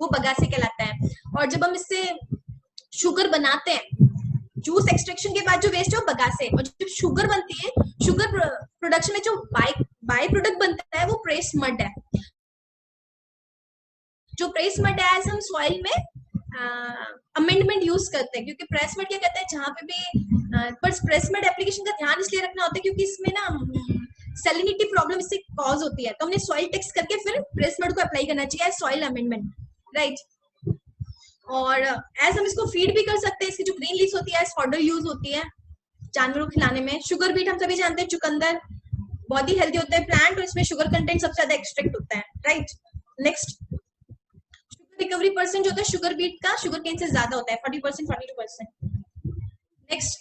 B: वो बगासे कहलाता है। और जब हम इससे शुगर बनाते हैं, जूस एक्सट्रैक्शन के बाद जो वेस्ट है वो बगासे, और जब शुगर बनती है, शुगर प्रोडक्शन में जो बाय प्रोडक्ट बनता है वो प्रेस मड है। जो प्रेस मड है हम सॉइल में अमेंडमेंट यूज करते हैं, क्योंकि प्रेस मड क्या कहते हैं, जहां पे भी पर प्रेस मड एप्लीकेशन का ध्यान इसलिए रखना होता है क्योंकि इसमें ना सैलिनिटी प्रॉब्लम इससे कॉज होती है, तो हमने सॉइल टेक्स्ट करके फिर प्रेस मड को अप्लाई करना चाहिए सॉइल अमेंडमेंट, राइट? और एज हम इसको फीड भी कर सकते हैं, इसकी जो ग्रीन लीव्स होती है एज फॉडर यूज होती है जानवरों को खिलाने में। शुगर बीट हम सभी जानते हैं, चुकंदर बहुत ही हेल्दी होता है प्लांट, और इसमें शुगर कंटेंट सबसे ज्यादा एक्सट्रैक्ट होता है, right? Next, sugar recovery percent जो होता है शुगर बीट का शुगर केन से ज्यादा होता है, 40%, 42%। नेक्स्ट,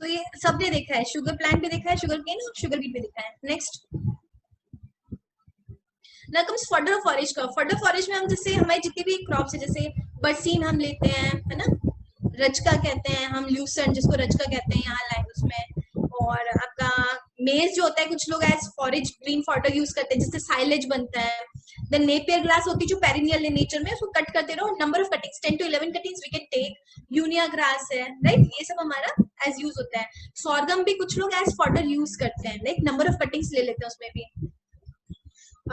B: तो ये सबने देखा है, शुगर प्लांट भी देखा है, शुगर केन और शुगर बीट भी देखा है। नेक्स्ट ना comes fodder forage crop. Fodder forage में हम जैसे हमारे जितने भी क्रॉप्स है, जैसे बरसीन हम लेते हैं, है ना, रजका कहते हैं हम, ल्यूसन जिसको रजका कहते हैं यहाँ लैंग्वेज में, और आपका मेज जो होता है कुछ लोग as forage green fodder use करते हैं जिससे साइलेज बनता है। देन नेपियर ग्रास होती है जो पेरिनियल है नेचर में, उसको कट करते रहो, number of cuttings 10 to 11 cuttings we can take. यूनिया ग्रास है, राइट, ये सब हमारा एज यूज होता है। सॉर्गम भी कुछ लोग एज फॉडर यूज करते हैं, लाइक नंबर ऑफ कटिंग्स ले लेते हैं उसमें भी।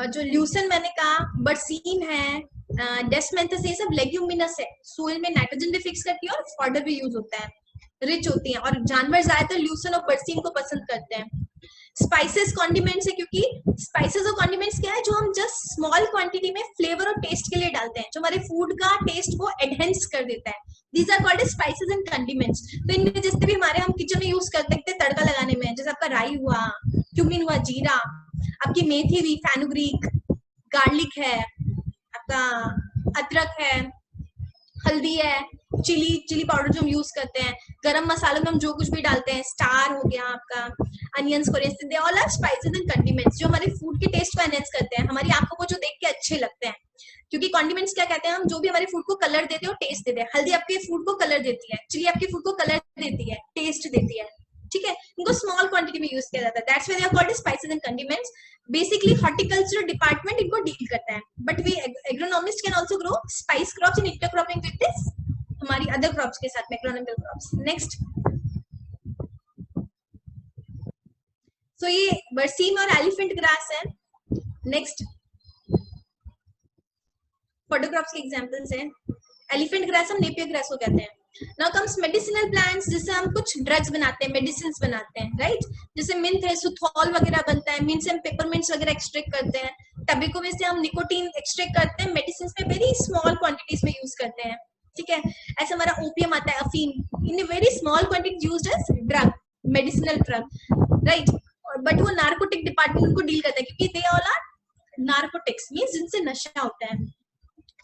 B: जो ल्यूसन मैंने कहा, बरसीन है, डेस्मेंथस, ये सब लेग्यूमिनस है, सोइल में नाइट्रोजन भी फिक्स करती है और फॉडर भी यूज होता है, रिच होती है, और जानवर ज्यादातर ल्यूसन और बरसीन को पसंद करते हैं। स्पाइसेस कॉन्डिमेंट्स है, क्योंकि स्पाइसेस और कॉन्डिमेंट्स क्या है, जो हम जस्ट स्मॉल क्वांटिटी में फ्लेवर और टेस्ट के लिए डालते हैं, जो हमारे फूड का टेस्ट को एनहेंस कर देता है। These are called spices and condiments. तो इनमें जितने भी हमारे हम किचन में यूज करते हैं तड़का लगाने में, जैसे आपका राई हुआ, क्यूमिन हुआ, जीरा, आपकी मेथी हुई, फेनुग्रीक, गार्लिक है, आपका अदरक है, हल्दी है, चिली पाउडर जो हम यूज करते हैं, गरम मसालों में हम जो कुछ भी डालते हैं, स्टार हो गया आपका, onions, coriander, they all are spices and condiments जो हमारे फूड के टेस्ट को एनहेंस करते हैं, हमारी आंखों को जो देख के अच्छे लगते हैं। क्योंकि कॉन्डिमेंट्स क्या कहते हैं, हम जो भी हमारे फूड को कलर देते हैं और टेस्ट देते हैं। हल्दी आपके फूड को कलर देती है, चिली आपके फूड को कलर देती है, टेस्ट देती है, ठीक है। इनको स्मॉल क्वांटिटी में यूज किया जाता है, that's why they are called spices and condiments. Basically horticulture department इनको डील करता है, but we agronomist can also grow spice crops in intercropping with this हमारी अदर क्रॉप्स के साथ में, इकोनॉमिकल क्रॉप्स। नेक्स्ट, सो ये बरसीम और एलिफेंट ग्रास है। नेक्स्ट, फोटोक्रॉप्स के एग्जांपल्स हैं। एलिफेंट ग्रास हम नेपियर ग्रास को कहते हैं। नाउ कम्स मेडिसिनल प्लांट्स, जिससे हम कुछ ड्रग्स बनाते हैं, मेडिसिन बनाते हैं, राइट। जैसे मिंट है, सुथौल वगैरह बनता है, मिंट से हम पेपरमिंट्स वगैरह एक्सट्रैक्ट करते हैं, टबैको में से हम निकोटीन एक्सट्रैक्ट करते हैं, मेडिसिन में वेरी स्मॉल क्वांटिटीज में यूज करते हैं, ठीक है। ऐसे हमारा ओपियम आता है, अफीम, in very small quantity used as drug, medicinal drug, right. But वो नार्कोटिक डिपार्टमेंट उनको डील करता है, क्योंकि they all are narcotics, means जिनसे नशा होता है।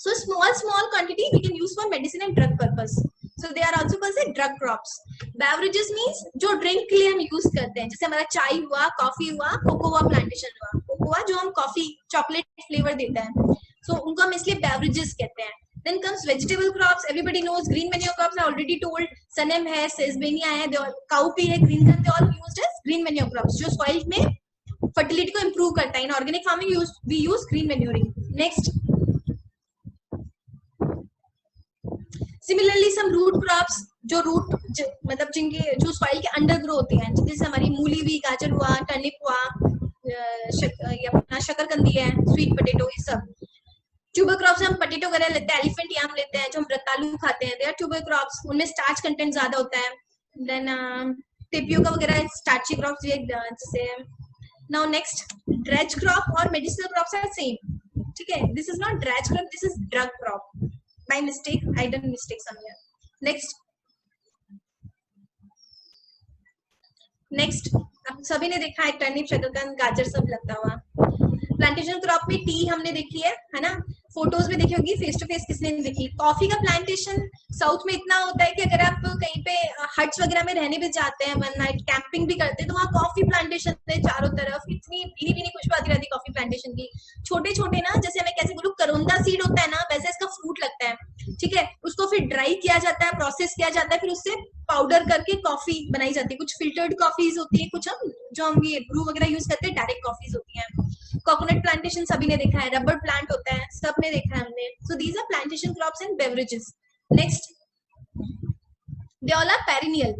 B: So small quantity we can use for medicine and drug purpose. So they are also called as drug crops. Beverages means जो drink के लिए हम use करते हैं, जैसे हमारा चाय हुआ, कॉफी हुआ, कोकोआ प्लांटेशन हुआ, कोकोआ जो हम कॉफी चॉकलेट फ्लेवर देता है, so उनको हम इसलिए beverages कहते हैं। Then comes vegetable crops. Everybody knows green manure crops. I already told. Sanem है, sesbania है, cowpea है, green corn, they all used as green manure crops. जो soil में fertility को improve करता है. In organic farming we use green manuring. Next. Similarly some root crops, जो root मतलब जिनके जो सॉइल के अंडर ग्रो होती हैं, जैसे हमारी मूली हुई, गाजर हुआ, टर्निप हुआ, अपना शकरकंदी है, स्वीट पोटैटो, ये सब। ट्यूबर क्रॉप्स हम पोटैटो वगैरह लेते हैं, एलिफेंट याम लेते हैं, जो हम रतालू खाते हैं, दे आर ट्यूबर क्रॉप्स, उनमें स्टार्च कंटेंट ज्यादा होता है। देन टेपियोका वगैरह स्टार्ची क्रॉप्स, जैसे। नाउ नेक्स्ट, ड्रेज क्रॉप और मेडिसिनल क्रॉप्स आर सेम, ठीक है। This is not dredge crop, this is drug crop. By mistake, I done mistake somewhere. Next, अब सभी ने देखा है टर्निप, शकरकंद, गाजर सब लगता हुआ। प्लांटेशन क्रॉप में टी हमने देखी है ना, फोटोज में देखी होगी, फेस टू फेस किसने नहीं देखी। कॉफी का प्लांटेशन साउथ में इतना होता है कि अगर आप कहीं पे हट्स वगैरह में रहने भी जाते हैं, वन नाइट कैंपिंग भी करते हैं, तो वहाँ कॉफी प्लांटेशन है चारों तरफ, इतनी भीनी भीनी खुशबू आती रहती है कॉफी प्लांटेशन की। छोटे छोटे ना, जैसे मैं कैसे बोलूँ, करोंदा सीड होता है ना, वैसे इसका फ्रूट लगता है, ठीक है। उसको फिर ड्राई किया जाता है, प्रोसेस किया जाता है, फिर उससे पाउडर करके कॉफी बनाई जाती है। कुछ फिल्टर्ड कॉफीज होती है, कुछ हम जो हम ये ब्रू वगैरह यूज करते हैं, डायरेक्ट कॉफीज होती हैं। कोकोनट प्लांटेशन सभी ने देखा है, रबर प्लांट होता है, सब ने देखा है हमने। So these are plantation crops and beverages. Next, they all are perennial.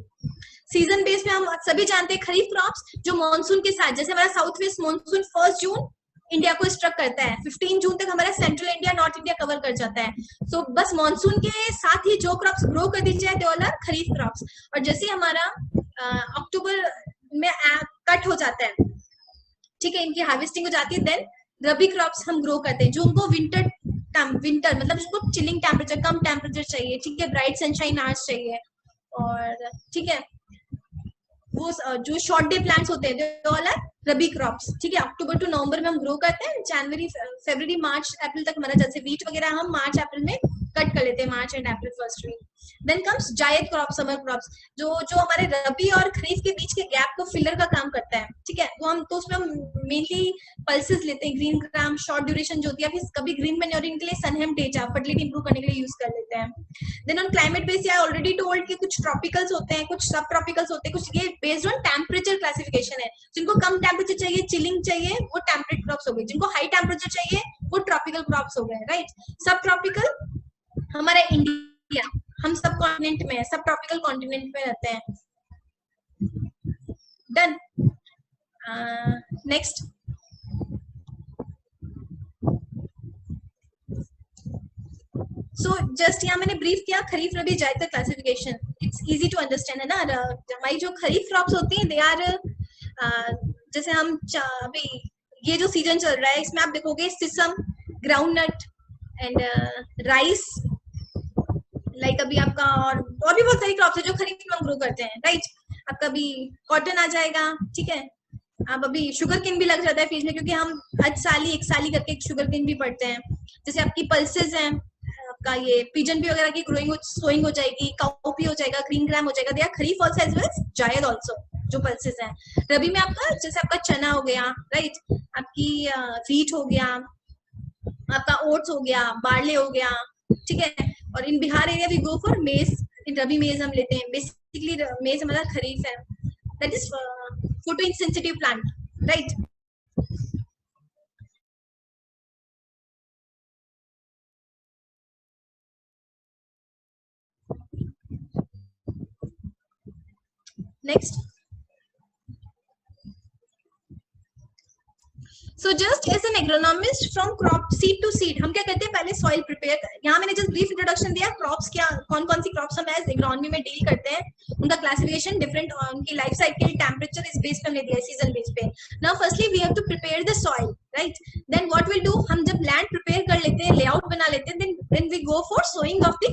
B: Season base में हम सभी जानते हैं खरीफ क्रॉप्स जो मॉनसून के साथ, जैसे हमारा साउथ वेस्ट मॉनसून 1 जून इंडिया को स्ट्रक करता है, 15 जून तक हमारा central India, north India cover कर जाता है। सो बस मॉनसून के साथ ही जो क्रॉप्स ग्रो कर दी जाए, they all are kharif crops. और जैसे हमारा अक्टूबर में कट हो जाता है, ठीक है, इनकी हार्वेस्टिंग हो जाती है, देन रबी क्रॉप्स हम ग्रो करते हैं, जो उनको विंटर मतलब उसको चिलिंग टेम्परेचर, कम टेम्परेचर चाहिए, ठीक है, ब्राइट सनशाइन आवर्स चाहिए, और ठीक है, वो जो शॉर्ट डे प्लांट्स होते हैं, ऑल आर रबी क्रॉप्स, ठीक है। अक्टूबर टू नवंबर में हम ग्रो करते हैं, जनवरी फरवरी मार्च अप्रैल तक हमारा, जैसे वीट वगैरह हम मार्च अप्रैल में कट कर लेते हैं, March and April first week. Then comes zaid crop, summer crops, जो जो हमारे रबी और खरीफ के बीच के गैप को फिलर का काम करता है, ठीक है। वो हम तो उसमें हम मेनली पल्सेस लेते हैं, ग्रीन ग्राम, शॉर्ट ड्यूरेशन जो होती है, फिर कभी ग्रीन मैन्योरिंग के लिए सनहेम टेजा फर्टिलिटी इंप्रूव करने के लिए यूज कर लेते हैं। Then on climate base I already told कि कुछ ट्रॉपिकल्स होते हैं, कुछ सब ट्रॉपिकल्स होते हैं, कुछ ये बेस्ड ऑन टेम्परेचर क्लासिफिकेशन है। जिनको कम टेम्परेचर चाहिए, चिलिंग चाहिए, वो टेम्परेट क्रॉप्स हो गए, जिनको हाई टेम्परेचर चाहिए वो ट्रॉपिकल क्रॉप्स हो गए, राइट। सब ट्रॉपिकल हमारा इंडिया, हम सब कॉन्टिनेंट में, सब ट्रॉपिकल कॉन्टिनेंट में रहते हैं। डन। नेक्स्ट, सो जस्ट यहाँ मैंने ब्रीफ किया खरीफ रबी जायद का classification, it's easy to understand, है ना। हमारी जो खरीफ क्रॉप्स होती हैं दे आर, जैसे हम अभी ये जो सीजन चल रहा है इसमें आप देखोगे sesame, groundnut and rice, like अभी आपका और भी बहुत सारी क्रॉप्स है जो खरीफ में हम ग्रो करते हैं, राइट। आपका अभी कॉटन आ जाएगा, ठीक है। अब अभी शुगर केन भी लग जाता है फील्ड में, क्योंकि हम अजसाली एक साली करके एक शुगर केन भी पढ़ते हैं। जैसे आपकी पल्सेस हैं, आपका ये पिजन भी वगैरह की ग्रोइंग सोइंग हो जाएगी, काउपी हो जाएगा, ग्रीन ग्राम हो जाएगा, they are kharif also as well zaid also, जो पल्सेस हैं। रबी में आपका जैसे आपका चना हो गया, राइट, आपकी व्हीट हो गया, आपका ओट्स हो गया, बार्ले हो गया, ठीक है। और in Bihar area we go for maize, in रबी मेज हम लेते हैं, बेसिकली मेज हमारा खरीफ है, that is photo insensitive plant, right. Next, so just as an agronomist from crop seed to seed, हम क्या करते हैं पहले सॉइल प्रिपेयर, यहाँ मैंने जस्ट ब्रीफ इंट्रोडक्शन दिया क्रॉप्स क्या, कौन कौन सी क्रॉप्स हम एज एग्रोनॉमी में डील करते हैं, उनका क्लासिफिकेशन डिफरेंट, उनकी लाइफ साइकिल, टेम्परेचर इस बेस पे हमने दिया, सीजन बेस पे। Now firstly we have to prepare the soil, right. Then what will do, हम जब लैंड प्रिपेयर कर लेते हैं, लेआउट बना लेते हैं, then we go for sowing of the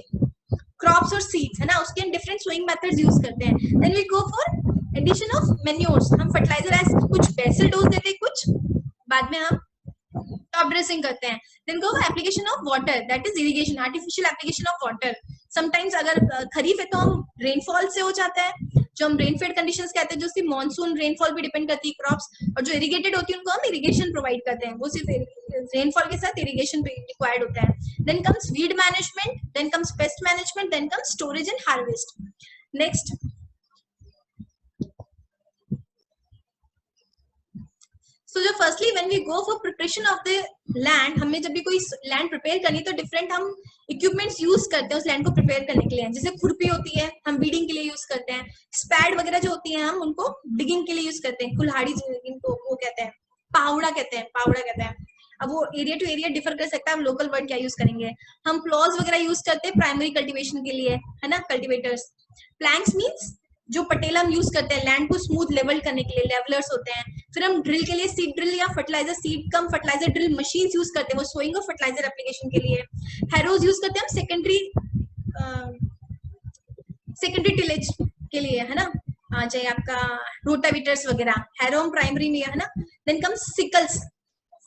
B: crops और सीड्स, है ना। उसके हम डिफरेंट सोइंग मेथड्स यूज करते हैं। Then we go for addition of manures, हम फर्टिलाइजर एज कुछ बेसिल डोज देते हैं, कुछ बाद में हम टॉप ड्रेसिंग करते हैं। Then go application of water, that is irrigation, artificial application of water. Sometimes अगर खरीफ है तो हम रेनफॉल से हो जाता है, जो हम रेनफेड कंडीशंस कहते हैं, जो सिर्फ मॉनसून रेनफॉल पे डिपेंड करती है क्रॉप्स, और जो इरिगेटेड होती है उनको हम इरिगेशन प्रोवाइड करते हैं, वो सिर्फ रेनफॉल के साथ इरिगेशन रिक्वायर्ड होता है। Then comes weed management, then comes pest management, then comes storage and harvest. Next, so जो firstly when we go for preparation of the land, हमें जब भी कोई लैंड प्रिपेयर करनी तो डिफरेंट हम इक्विपमेंट्स यूज करते हैं उस लैंड को प्रिपेयर करने के लिए। जैसे खुरपी होती है, हम वीडिंग के लिए यूज करते हैं। स्पैड वगैरह जो होती है हम उनको डिगिंग के लिए यूज करते हैं। कुल्हाड़ी इनको वो कहते हैं, पावड़ा कहते हैं, पावड़ा कहते हैं। अब वो एरिया टू एरिया डिफर कर सकता है, हम लोकल वर्ड क्या यूज करेंगे। हम प्लॉज वगैरह यूज करते हैं प्राइमरी कल्टीवेशन के लिए, है ना, कल्टीवेटर्स। प्लैंक्स मीन्स जो पटेला हम यूज करते हैं लैंड को स्मूथ लेवल करने के लिए, लेवलर्स होते हैं। फिर हम ड्रिल के लिए सीड ड्रिल या fertilizer seed cum fertilizer drill machine use करते हैं, वो सोइंग और फर्टिलाइजर एप्लीकेशन के लिए। हैरोज यूज करते हैं हम सेकेंडरी टिलेज के लिए, है ना, आ जाए आपका रोटावीटर्स वगैरह, हैरो प्राइमरी में, है ना। देन कम सिकल्स,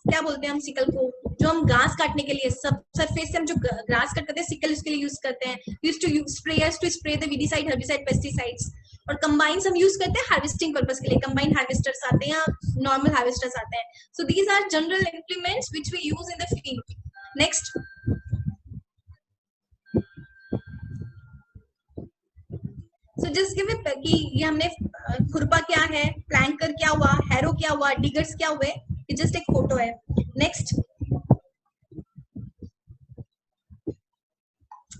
B: क्या बोलते हैं हम सिकल को, जो हम घास काटने के लिए, सब सरफेस से हम जो घास कट करते हैं, सिकल उसके लिए यूज करते हैं। Use to sprayers to spray the weedicide, herbicide, pesticides. और कंबाइंस हम यूज करते हैं हार्वेस्टिंग पर्पस के लिए, कंबाइंड हार्वेस्टर्स आते हैं या नॉर्मल हार्वेस्टर्स आते हैं। So these are general implements which we use in the field. Next, so just give it कि ये हमने खुरपा क्या है, प्लैंकर क्या हुआ, हैरो क्या हुआ, डिगर्स क्या हुए, ये जस्ट एक फोटो है। Next,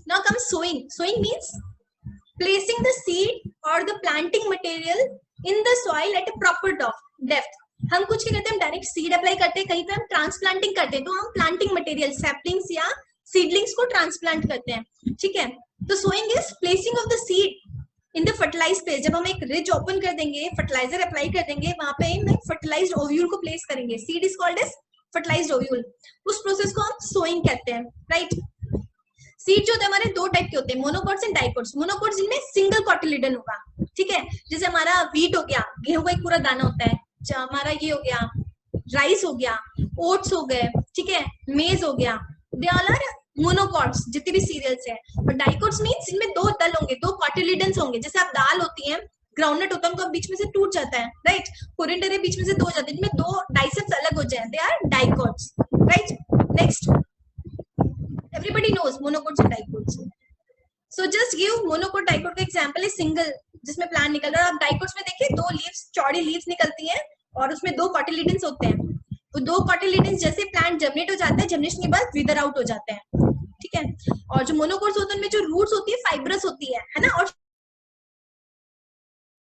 B: now comes sowing. Sowing means placing the seed or the planting material in the soil at a proper depth. हम कुछ क्या करते हैं, हम डायरेक्ट सीड अप्लाई करते हैं, कहीं पे हम ट्रांसप्लांटिंग करते हैं तो हम प्लांटिंग मटेरियल सैपलिंग्स या सीडलिंग्स को ट्रांसप्लांट करते हैं, ठीक है। तो sowing is placing of the seed in the fertilized place. जब हम एक रिज ओपन कर देंगे, फर्टिलाइजर अप्लाई कर देंगे, वहां पे हम एक फर्टिलाइज्ड ओव्यूल को प्लेस करेंगे। Seed is called as fertilized ovule. उस प्रोसेस को हम सोइंग कहते हैं, राइट। सीड जो होते हैं हमारे दो टाइप के होते हैं, मोनोकॉट्स एंड डाइकॉट्स। मोनोकॉट्स जिनमें सिंगल कॉटिलिडन होगा, ठीक है। जैसे हमारा व्हीट हो गया, गेहूं का एक पूरा दाना होता है, हमारा ये हो गया राइस हो गया, ओट्स हो गए, ठीक है, मेज हो गया, दे ऑल आर मोनोकॉट्स जितने भी सीरियल्स हैं, और डाइकोट्स मींस इनमें दो दल होंगे, दो कॉटिलिडन्स होंगे। जैसे आप दाल होती है, ग्राउंडनट होता है, उनका बीच में से टूट जाता है, राइट। कोरिएंडर बीच में से दो हो जाते हैं, इनमें दो डाइसेप्स अलग हो जाए, they are dicots, right. Next, everybody knows monocots and dicots. So just give monocot dicot का एग्जांपल है सिंगल, जिसमें प्लांट निकल रहा है। आप डाइकोट्स में देखिए दो लीव्स, चौड़ी लीव्स निकलती हैं और उसमें दो कॉटिलिडन्स होते हैं। वो दो कॉटिलिडन्स जैसे प्लांट जर्मिनेट हो जाता है, जर्मिनेशन के बाद विदर आउट हो जाते हैं, ठीक है। और जो मोनोकोट्स होते हैं उनमें जो रूट्स होती है फाइब्रस होती है ना, और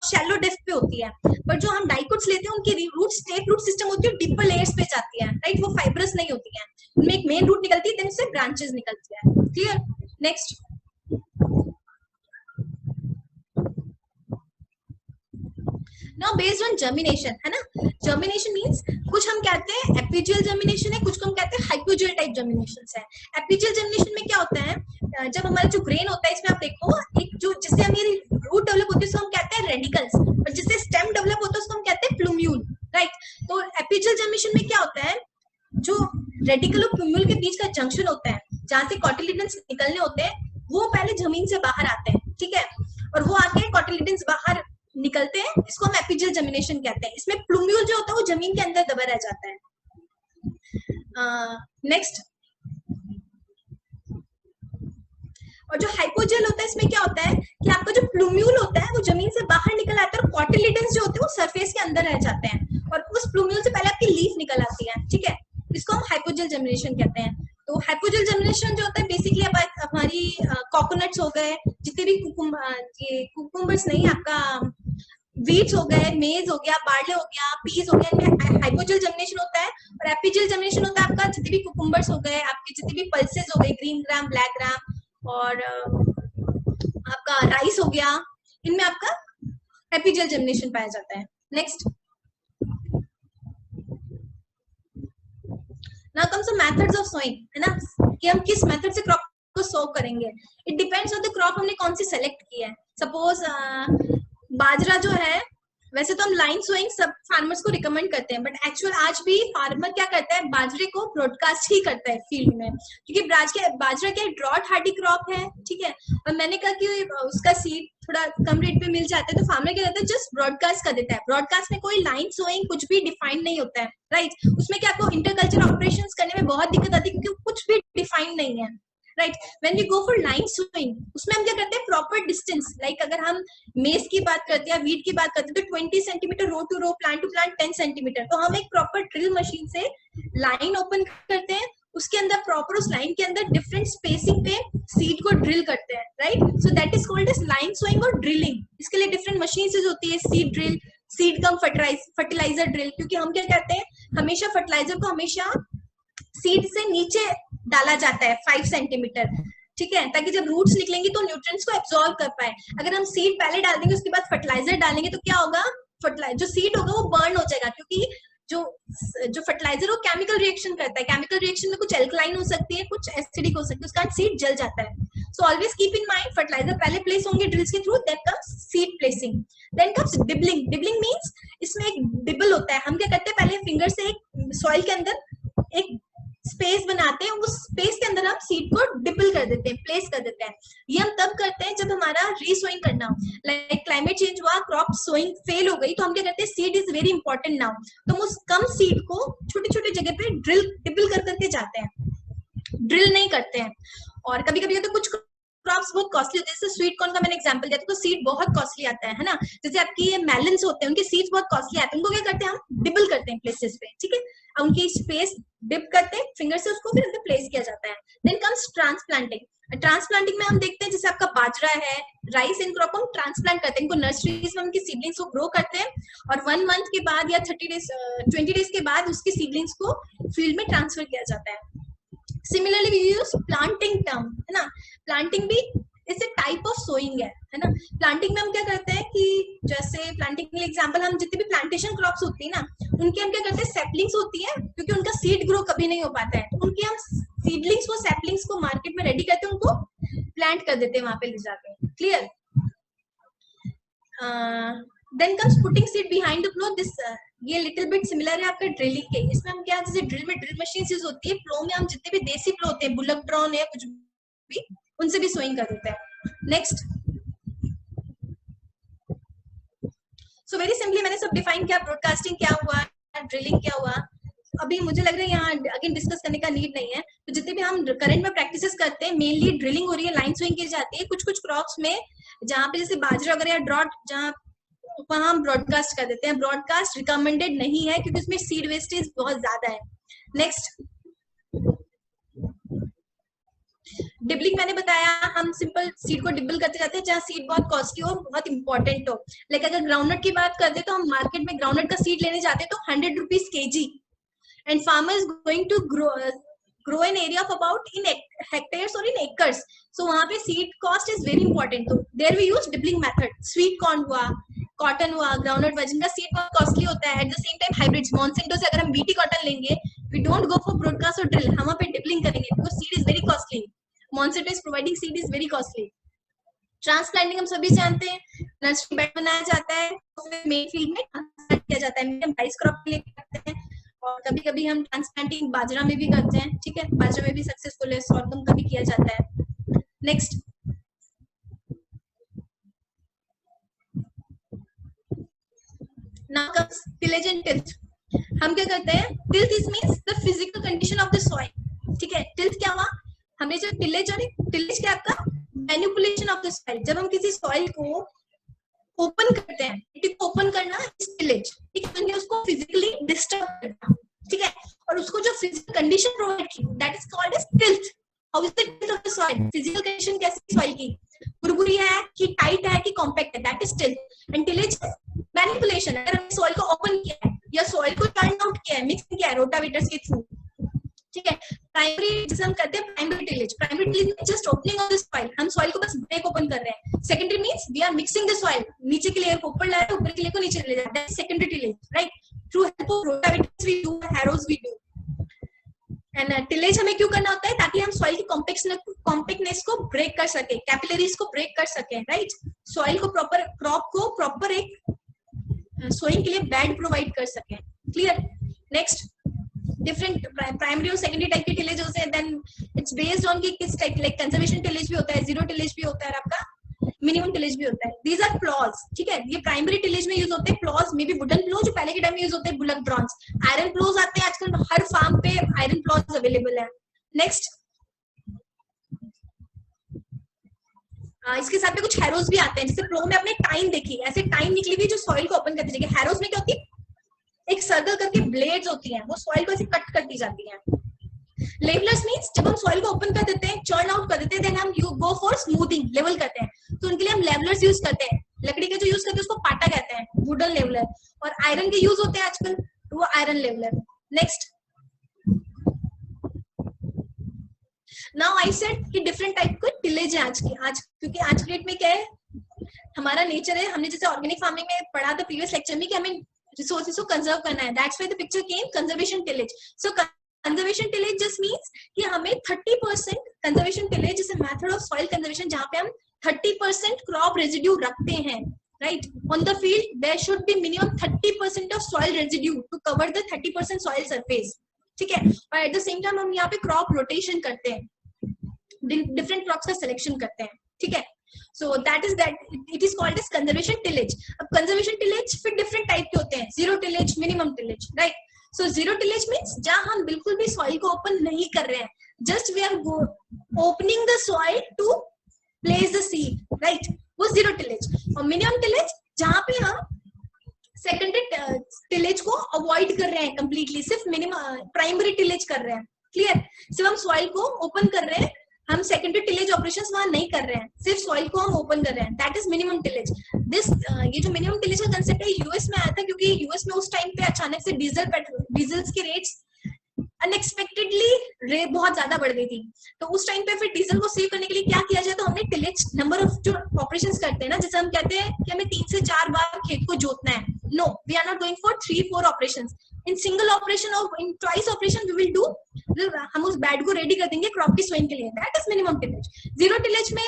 B: शैलो डेप्थ पे होती है। पर जो हम डाइकोट्स लेते हैं उनकी रूट्स टेप रूट सिस्टम होती है, डीपर लेयर्स पे जाती है, राइट। वो फाइब्रस नहीं होती है, उनमें एक मेन रूट निकलती है, देन उससे ब्रांचेस निकलती है, clear. Next, now based on germination, है ना। जर्मिनेशन मींस कुछ हम कहते हैं एपिजियल जर्मिनेशन है, कुछ को हम कहते हैं हाइपोजियल टाइप जर्मिनेशन है। एपिजियल जर्मिनेशन में क्या होता है, जब हमारा जो ग्रेन होता है इसमें आप देखो एक जो जिससे हमारी रूट डेवलप होती है उसको हम कहते हैं रेडिकल्स, और जिससे स्टेम डेवलप होता है उसको हम कहते हैं प्लूम्यूल, राइट। तो एपिजियल जर्मिनेशन में क्या होता है, जो रेडिकल और प्लूम्यूल के बीच का जंक्शन होता है, जहां से कॉटिलिडन्स निकलने होते हैं, वो पहले जमीन से बाहर आते हैं, ठीक है। और वो आके कॉटिलिडन्स बाहर निकलते हैं, इसको हम एपिजियल जर्मिनेशन कहते हैं। इसमें प्लूम्यूल जो होता है वो जमीन के अंदर दबा रह जाता है। नेक्स्ट, और जो हाइपोजियल होता है इसमें क्या होता है कि आपका जो प्लूम्यूल होता है वो जमीन से बाहर निकल आता है, और कॉटिलिडन्स जो होते हैं वो सरफेस के अंदर रह जाते हैं, और उस प्लूम्यूल से पहले आपकी लीफ निकल आती है, ठीक है। इसको हम हाइपोजियल जर्मिनेशन कहते हैं। तो हाइपोजियल जर्मिनेशन जो होता है बेसिकली हमारी कोकोनट्स हो गए, जितने भी कुकुम्बर्स नहीं, आपका वीट्स हो गए, मेज हो गया, बार्ले हो गया, पीस हो गया, इनमें हाइपोजियल जर्मिनेशन होता है। और एपिजियल जर्मिनेशन होता है आपका जितने भी कुकुम्बर्स हो गए, आपके जितने भी पल्सेस हो गए, ग्रीन ग्राम, ब्लैक ग्राम, और आपका राइस हो गया, इनमें आपका एपिजियल जर्मिनेशन पाया जाता है। Next, now comes the methods of sowing, है ना, कि हम किस मेथड से क्रॉप को सो करेंगे। It depends on the crop हमने कौन सी सेलेक्ट की है। सपोज बाजरा जो है, वैसे तो हम लाइन सोइंग सब फार्मर्स को रिकमेंड करते हैं, बट एक्चुअल आज भी फार्मर क्या करता है, बाजरे को ब्रॉडकास्ट ही करता है फील्ड में, क्योंकि बाजरा क्या ड्रॉट हार्डी क्रॉप है, ठीक है। और मैंने कहा कि उसका सीड थोड़ा कम रेट पे मिल जाता है, तो फार्मर क्या करता है, जस्ट ब्रॉडकास्ट कर देता है। ब्रॉडकास्ट में कोई लाइन सोइंग कुछ भी डिफाइंड नहीं होता है, राइट। उसमें क्या आपको इंटरकल्चर ऑपरेशंस करने में बहुत दिक्कत आती है, क्योंकि कुछ भी डिफाइंड नहीं है, right. When we go for line sowing, उसमें हम क्या करते हैं, प्रॉपर डिस्टेंस, लाइक अगर हम मेज की बात करते हैं या वीट की बात करते हैं तो 20 centimetre row to row, plant to plant 10 centimetre. तो हम एक प्रॉपर ड्रिल मशीन से लाइन ओपन करते हैं, उसके अंदर प्रॉपर उस लाइन के अंदर डिफरेंट स्पेसिंग पे सीड को ड्रिल करते हैं, right. So that is called as line sowing और ड्रिलिंग। इसके लिए डिफरेंट मशीन्स होती है, seed drill, seed cum fertilizer drill, क्योंकि हम क्या कहते हैं हमेशा फर्टिलाइजर को हमेशा सीड से नीचे डाला जाता है 5 सेंटीमीटर, ठीक है, ताकि जब रूट्स निकलेंगी तो न्यूट्रिएंट्स को एब्जॉर्ब कर पाए। अगर हम सीड पहले डाल देंगे उसके बाद फर्टिलाइजर डालेंगे तो क्या होगा, फर्टिलाइजर जो सीड होगा वो बर्न हो जाएगा, क्योंकि जो फर्टिलाइजर वो केमिकल रिएक्शन करता है। केमिकल रिएक्शन में कुछ एल्कलाइन हो सकती है, कुछ एसिडिक हो सकती है, उसका सीड जल जाता है। So always keep in mind fertilizer पहले प्लेस होंगे ड्रिल्स के through, then comes seed placing, then comes dibbling. Dibbling means इसमें एक डिबल होता है, हम क्या करते हैं पहले फिंगर से एक सॉइल के अंदर एक स्पेस बनाते हैं, उस स्पेस के अंदर हम सीड को डिपल कर देते हैं, प्लेस कर देते हैं। ये हम तब करते हैं जब हमारा रीसोइंग करना हो, लाइक क्लाइमेट चेंज हुआ, क्रॉप सोइंग फेल हो गई, तो हम क्या करते हैं, seed is very important now, तो हम उस कम सीड को छोटी छोटी जगह पे डिपल कर करके जाते हैं, ड्रिल नहीं करते हैं। और कभी कभी तो कुछ क्रॉप्स बहुत कॉस्टली होते हैं, जैसे स्वीट कॉर्न का मैंने एग्जांपल दिया, तो सीड बहुत कॉस्टली आता है ना। जैसे आपकी ये मेलन्स होते हैं, उनके सीड्स बहुत कॉस्टली आते हैं, उनको क्या करते हैं हम डिबल करते हैं प्लेसेस पे, ठीक है। उनकी स्पेस डिप करते हैं फिंगर से, उसको फिर उनके प्लेस किया जाता है। Then comes transplanting. ट्रांसप्लांटिंग में हम देखते हैं जैसे आपका बाजरा है, राइस, इन क्रॉप को हम ट्रांसप्लांट करते हैं, इनको नर्सरीज में उनकी सीडलिंग्स को ग्रो करते हैं, और 1 मंथ के बाद या 20 डेज के बाद उसकी सीडलिंग्स को फील्ड में ट्रांसफर किया जाता है। Similarly we use planting term, है ना। प्लांटिंग भी it's a type of sowing है ना। प्लांटिंग में हम क्या करते हैं कि जैसे प्लांटिंग के लिए एग्जांपल, हम जितनी भी प्लांटेशन क्रॉप्स होती है ना, उनके हम क्या करते हैं, सैपलिंग्स होती है, क्योंकि उनका सीड ग्रो कभी नहीं हो पाता है, तो उनकी हम सीडलिंग्स को, सैपलिंग्स को मार्केट में रेडी करते हैं, उनको प्लांट कर देते हैं वहां पे ले जाके, clear. Then comes putting seed behind the plough. This ये लिटिल बिट सिमिलर है आपका ड्रिलिंग के. इसमें हम क्या, जैसे ड्रिल में ड्रिल मशीन यूज होती है, प्लो में हम जितने भी देसी प्लो होते हैं, बुलक ड्रॉन है कुछ भी, उनसे भी सोइंग कर देते हैं. नेक्स्ट, सो वेरी सिंपली मैंने सब डिफाइन किया. ब्रॉडकास्टिंग क्या हुआ, ड्रिलिंग क्या हुआ. अभी मुझे लग रहा है यहाँ अगेन डिस्कस करने का नीड नहीं है. तो जितने भी हम करंट में प्रैक्टिसेस करते हैं, मेनली ड्रिलिंग हो रही है, लाइन स्विंग की जाती है. कुछ कुछ क्रॉप्स में जहाँ पे जैसे बाजरा वगैरह या ड्रॉट, जहाँ वहां हम ब्रॉडकास्ट कर देते हैं. ब्रॉडकास्ट रिकमेंडेड नहीं है क्योंकि उसमें सीड वेस्टेज बहुत ज्यादा है. नेक्स्ट, डिबलिंग मैंने बताया, हम सिंपल सीड को डिबल करते जाते हैं जहाँ सीड बहुत कॉस्टली हो, बहुत इंपॉर्टेंट हो. लेकिन अगर ग्राउंडनट की बात करते तो हम मार्केट में ग्राउंडनट का सीड लेने जाते तो 100 rupees kg, and farmers going to grow an area of about in hectares or in acres. So वहाँ पे seed cost is very important. तो there we use dibbling method. Sweet corn हुआ, cotton हुआ, groundnut हुआ, जिनका seed बहुत costly होता है. At the same time hybrids, Monsanto से अगर हम BT cotton लेंगे, we don't go for broadcast or drill, हम वहाँ पे dibbling करेंगे because seed is very costly. Monsanto is providing seed is very costly. Transplanting हम सभी जानते हैं, नर्सरी बेड बनाया जाता है, मेन फील्ड में ट्रांसप्लांट किया जाता है. मीडियम राइस क्रॉप के लिए करते हैं, और कभी कभी हम ट्रांसप्लांटिंग बाजरा में भी करते हैं. ठीक है, बाजरा में भी सक्सेसफुल है, सॉर्गम का भी किया जाता है. Next, now comes tillage and tilth. हम क्या करते हैं, tilth is means the physical condition of the soil. ठीक है, टिल्थ क्या हुआ, हमने जो टिलेज, और टिलेज क्या आपका मैनिपुलेशन ऑफ द सॉइल. जब हम किसी सॉइल को ओपन करते हैं, इट ओपन करना इज टिलेज. ठीक है, उसको फिजिकली डिस्टर्ब करना. ठीक है, और उसको जो फिजिकल कंडीशन प्रोवाइड की, that is called as tilth. How is the tilth of the soil, physical condition कैसी सॉइल की, बुरबुरी है कि टाइट है कि कॉम्पैक्ट है, that is tilth. And tillage manipulation, अगर हमने सॉइल को ओपन किया है या सॉइल को टर्न आउट किया है, मिक्स किया है रोटावेटर्स के थ्रू. ठीक है, प्राइमरी जिसे हम कहते हैं primary tillage. Primary tillage means just opening of the soil, हम सॉइल को बस ब्रेक ओपन कर रहे हैं. Secondary means we are mixing the soil, नीचे के लेयर को ऊपर ला रहे हैं, ऊपर के लेयर को नीचे ले जा रहे हैं, that is secondary tillage. Right, through help of rotavators we do, harrows we do. And tillage हमें क्यों करना होता है, ताकि हम सॉइल की कॉम्पैक्टनेस को ब्रेक कर सके, कैपिलरीज को ब्रेक कर सके. राइट, सॉइल को प्रॉपर, क्रॉप को प्रॉपर एक सोइंग के लिए बेड प्रोवाइड कर सके. क्लियर. नेक्स्ट, डिफरेंट प्राइमरी और सेकेंडरी टाइप के टिलेज होते हैं. देन इट्स बेस्ड ऑन कि किस टाइप, लाइक कंजर्वेशन टिलेज भी होता है, जीरो टिलेज भी होता है, और आपका मिनिमम टिलेज भी होता है. These are ploughs. ठीक है, ये प्राइमरी टिलेज में यूज होते हैं ploughs, may be wooden plough जो पहले के टाइम में यूज होते हैं, बुलक ड्रॉन्स. आयरन प्लोज आते हैं आजकल, हर फार्म पे आयरन प्लॉज अवेलेबल है. नेक्स्ट, इसके साथ में कुछ हैरोज भी आते हैं. जैसे प्लो में आपने टाइम देखी, ऐसे टाइम निकली हुई जो सॉइल को ओपन करती जाएगी. हैरोज में क्या होती है, एक सर्कल करके ब्लेड्स होती हैं, वो सॉइल को ऐसे कट करती जाती हैं. लेवलर्स मींस जब हम सॉइल को ओपन कर देते हैं, चर्न आउट कर देते हैं, देन हम you go for smoothing, level करते हैं. तो उनके लिए हम लेवलर्स यूज करते हैं. लकड़ी का जो यूज करते हैं उसको पाटा कहते हैं, वुडन लेवलर. और आयरन के यूज होते हैं आजकल, तो वो iron leveller. Next, now I said कि डिफरेंट टाइप के टिलेज है आज क्योंकि आज के डेट में क्या है, हमारा नेचर है, हमने जैसे ऑर्गेनिक फार्मिंग में पढ़ा था प्रीवियस लेक्चर में कि हमें रिसोर्सेज को कंजर्व करना है. That's why the picture came conservation tillage. So conservation tillage just means कि हमें 30% conservation tillage is a method of soil conservation, जहां पे हम 30% क्रॉप रेजिड्यू रखते हैं. Right, on the field there should be minimum 30% of soil residue to cover the 30% soil surface. ठीक है, और एट द सेम टाइम हम यहाँ पे क्रॉप रोटेशन करते हैं, डिफरेंट क्रॉप्स का सिलेक्शन करते हैं. ठीक है, so that it is called as conservation tillage. अब conservation tillage फिर different type के होते हैं, zero tillage, minimum tillage, right? So zero tillage means जहाँ हम बिल्कुल भी soil को open नहीं कर रहे हैं, just we are opening the soil to place the seed, right? वो zero tillage. और minimum tillage जहाँ पे हम secondary tillage को avoid कर रहे हैं completely, सिर्फ minimum primary tillage कर रहे हैं. Clear? सिर्फ हम soil को open कर रहे हैं, हम सेकेंडरी टिलेज ऑपरेशंस वहां नहीं कर रहे हैं, सिर्फ सॉइल को हम ओपन कर रहे हैं. That is minimum tillage. ये जो मिनिमम टिलेज का कंसेप्ट है यूएस में आया था, क्योंकि यूएस में उस टाइम पे अचानक से डीजल्स के रेट्स अनएक्सपेक्टेडली बहुत ज्यादा बढ़ गई थी. तो उस टाइम पे फिर डीजल को सेव करने के लिए क्या किया जाए, तो हमने टिलेज नंबर ऑफ जो ऑपरेशंस करते हैं ना, जैसे हम कहते हैं कि हमें 3 से 4 बार खेत को जोतना है. No, we are not going for 3-4 operations. In single operation और in twice operation we will do, हम उस बेड को रेडी कर देंगे क्रॉप की सोइंग के लिए. That is minimum tillage. Zero tillage में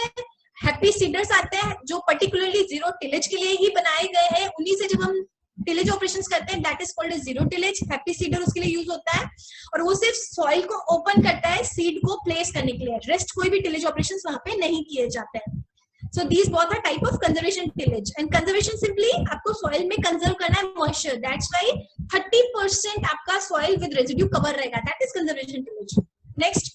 B: हैप्पी सीडर्स आते हैं जो पर्टिकुलरली जीरो टिलेज के लिए ही बनाए गए हैं, उन्हीं से जब हम टिलेज ऑपरेशंस करते हैं that is called zero tillage. Happy seeder उसके लिए यूज होता है और वो सिर्फ सॉइल को ओपन करता है सीड को प्लेस करने के लिए, रेस्ट कोई भी टिलेज ऑपरेशंस वहां पे नहीं किए जाते हैं। So these both are type of conservation tillage, and conservation simply आपको soil में conserve करना है moisture, that's why 30% आपका soil with residue cover रहेगा, that is conservation tillage. Next,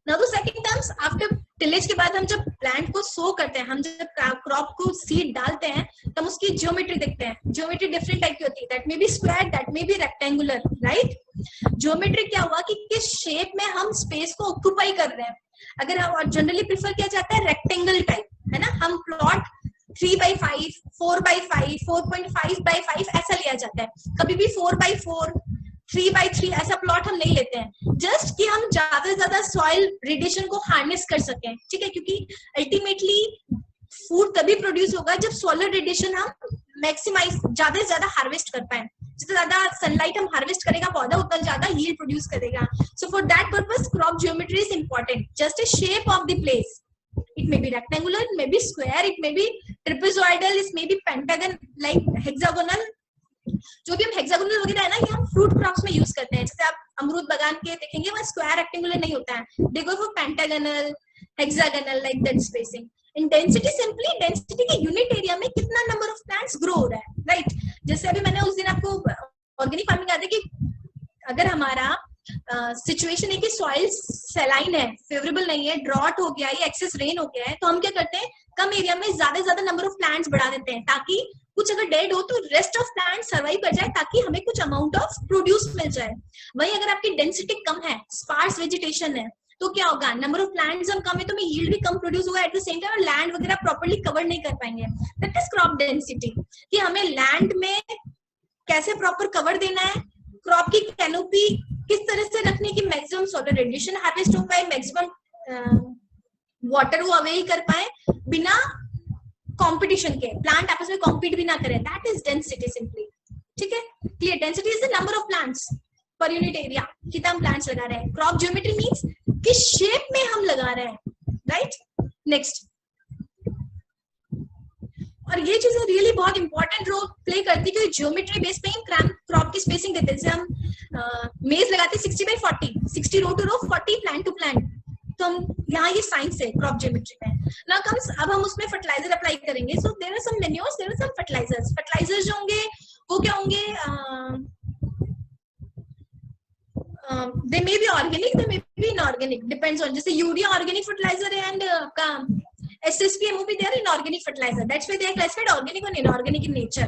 B: now the second terms after tillage के बाद हम जब plant को sow करते हैं, हम जब crop को seed डालते हैं तो हम उसकी geometry देखते हैं। geometry different type की होती है, that may be square, that may be rectangular, right? Geometry क्या हुआ कि किस शेप में हम स्पेस को ऑक्यूपाई कर रहे हैं। अगर हम जनरली प्रेफर किया जाता है रेक्टेंगल टाइप, है ना, हम प्लॉट 3/5, 4/5, 4.5/5 ऐसा लिया जाता है, कभी भी 4/4, 3/3 ऐसा प्लॉट हम नहीं लेते हैं, जस्ट कि हम ज्यादा से ज्यादा सॉइल रेडिएशन को हार्नेस कर सकें, ठीक है, क्योंकि अल्टीमेटली फूड तभी प्रोड्यूस होगा जब सोलर रेडिएशन हम मैक्सिमाइज ज्यादा से ज्यादा हार्वेस्ट कर पाए। जितना ज्यादा सनलाइट हम हार्वेस्ट करेगा पौधा उतना ज्यादा यील्ड प्रोड्यूस करेगा। सो for that purpose crop geometry is important, just a shape of the place, it may be rectangular, it may be square, it may be trapezoidal, it may be pentagon, like hexagonal, जो भी हम hexagonal वगैरह है ना ये हम fruit crops में use करते हैं। जैसे आप अमरूद बगान के देखेंगे वो स्क्वायर रेक्टेंगुलर नहीं होता है, they go for pentagonal, hexagonal, like that spacing. In density simply density के यूनिट एरिया में कितना नंबर ऑफ प्लांट्स ग्रो हो रहा है, राइट। जैसे अभी मैंने उस दिन आपको ऑर्गेनिक फार्मिंग आता है कि अगर हमारा सिचुएशन है कि सॉइल सैलाइन है, फेवरेबल नहीं है, ड्रॉट हो गया या एक्सेस रेन हो गया है, तो हम क्या करते हैं कम एरिया में ज्यादा नंबर ऑफ प्लांट्स बढ़ा देते हैं ताकि कुछ अगर डेड हो तो रेस्ट ऑफ प्लांट सर्वाइव कर जाए ताकि हमें कुछ अमाउंट ऑफ प्रोड्यूस मिल जाए। वही अगर आपकी डेंसिटी कम है, स्पार्स वेजिटेशन है, तो क्या होगा, नंबर ऑफ प्लांट्स हम कम है तो हमें यील्ड भी कम प्रोड्यूस होगा, eight the same time land वगैरह प्रॉपर्ली कवर नहीं कर पाएंगे। दैट इज क्रॉप डेंसिटी, कि हमें लैंड में कैसे प्रॉपर कवर देना है, क्रॉप की कैनोपी किस तरह से रखने की मैक्सिमम सोलर रेडिएशन हार्वेस्ट हो पाए, मैक्सिमम वाटर वो अवे कर पाए बिना कंपटीशन के, प्लांट आपस में कॉम्पीट भी ना करें, दैट इज डेंसिटी सिंपली। ठीक है, clear. Density is the number of plants per unit area, कितना हम प्लांट्स लगा रहे हैं। क्रॉप ज्योमेट्री मींस किस शेप में हम लगा रहे हैं, राइट। नेक्स्ट, और ये चीजें रियली बहुत इंपॉर्टेंट रोल प्ले करती है क्योंकि ज्योमेट्री बेस पे ही क्रॉप की स्पेसिंग देते हैं। जैसे हम मेज लगाते हैं 60/40, 60 row to row, 40 plant to plant, तो हम यहाँ ये साइंस है क्रॉप ज्योमेट्री में। नाउ कम्स, अब हम उसमें फर्टिलाइजर अप्लाई करेंगे। So there are some manures, there are some fertilizers. Fertilizers जो होंगे वो क्या होंगे, they may be organic, they may be inorganic, depends on, जैसे यूरिया ऑर्गेनिक फर्टिलाइजर है एंड आपका SSP, MOP, they are inorganic fertilizer. That's why they are classified organic and inorganic in nature.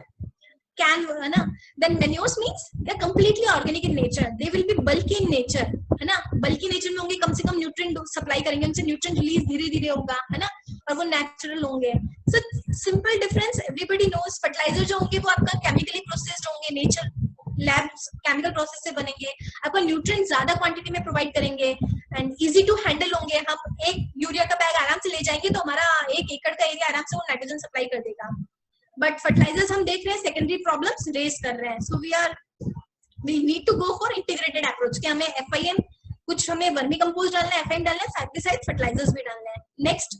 B: Can, है ना? Then manures means they are completely organic in nature. They will be bulky in nature, है ना? Bulky nature में होंगे, कम से कम nutrient supply करेंगे, उनसे nutrient release धीरे-धीरे होगा, है ना? और वो natural होंगे। So simple difference, everybody knows. Fertilizer जो होंगे वो आपका chemically processed होंगे, nature लैब्स केमिकल प्रोसेस से बनेंगे, आपको न्यूट्रिएंट ज्यादा क्वांटिटी में प्रोवाइड करेंगे एंड इजी टू हैंडल होंगे। हम एक यूरिया का बैग आराम से ले जाएंगे तो हमारा 1 एकड़ का एरिया आराम से वो नाइट्रोजन सप्लाई कर देगा। बट फर्टिलाइजर्स हम देख रहे हैं सेकेंडरी प्रॉब्लम्स रेज कर रहे हैं। So we need to go for integrated approach, कि हमें FIM, कुछ हमें वर्मी कंपोस्ट डालना है, FM डालना है, साथ के साथ फर्टिलाइजर्स भी डालना है। नेक्स्ट,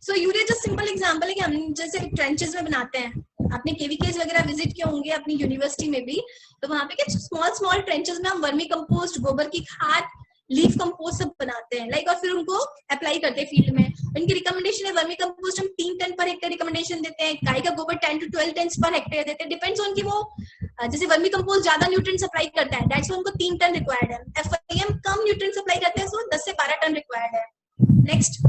B: सो यूरिया जस्ट सिंपल एग्जांपल है कि हम जैसे ट्रेंचेस में बनाते हैं, आपने केवीकेज वगैरह विजिट किए होंगे अपनी यूनिवर्सिटी में भी, तो वहां पे क्या स्मॉल ट्रेंचेस में हम वर्मी कंपोस्ट, गोबर की खाद, लीफ कंपोस्ट सब बनाते हैं, लाइक, और फिर उनको अप्लाई करते हैं फील्ड में। इनकी रिकमेंडेशन है वर्मी कंपोस्ट हम 3 टन पर हेक्टेयर रिकमेंडेशन देते हैं, गाय का गोबर 10 to 12 टन पर हेक्टेयर देते हैं, डिपेंड्स ऑन कि वो जैसे वर्मी कंपोस्ट ज्यादा न्यूट्रिएंट सप्लाई करता है, दैट्स उनको 3 टन रिक्वायर्ड है। FIM कम न्यूट्रिएंट सप्लाई करते हैं, सो 10 से 12 टन रिक्वायर्ड है। नेक्स्ट,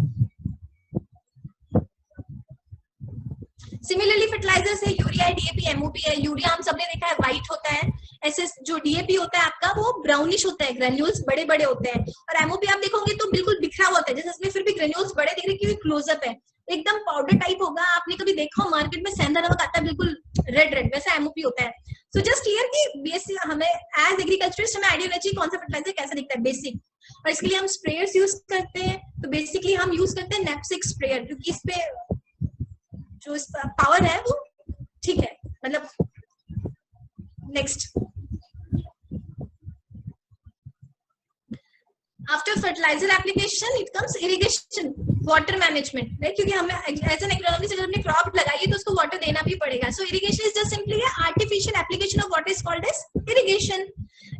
B: सिमिलरली फर्टिलाइजर्स है, यूरिया है, DAP, MOP है। यूरिया हम सबने देखा है व्हाइट होता है, SS जो DAP होता है आपका वो ब्राउनिश होता है, ग्रेन्यूल्स बड़े बड़े होते हैं, और MOP आप देखोगे तो बिल्कुल बिखरा हुआ होता है, जैसे इसमें फिर भी ग्रेन्यूल्स बड़े दिख रहे हैं क्योंकि क्लोजअप है, एकदम पाउडर टाइप होगा। आपने कभी देखा हो मार्केट में सेंधा नमक आता है बिल्कुल रेड रेड, वैसा MOP होता है। सो जस्ट क्लियर कि बेसिक हमें एज एग्रीकल्चरिस्ट हमें आइडिया होना चाहिए कौन सा फर्टिलाइजर कैसा दिखता है, बेसिक। और इसके लिए हम स्प्रेयर्स यूज करते हैं, तो बेसिकली हम यूज करते हैं नैपसिक स्प्रेयर, क्योंकि इस पे जो इसका पावर है वो ठीक है, मतलब। Next, after fertilizer application it comes irrigation, water management, right, क्योंकि हमें एज एन एग्रोनॉमिस्ट अगर हमने क्रॉप लगाई है तो उसको वाटर देना भी पड़ेगा. So irrigation is just simply artificial application of water is called as irrigation.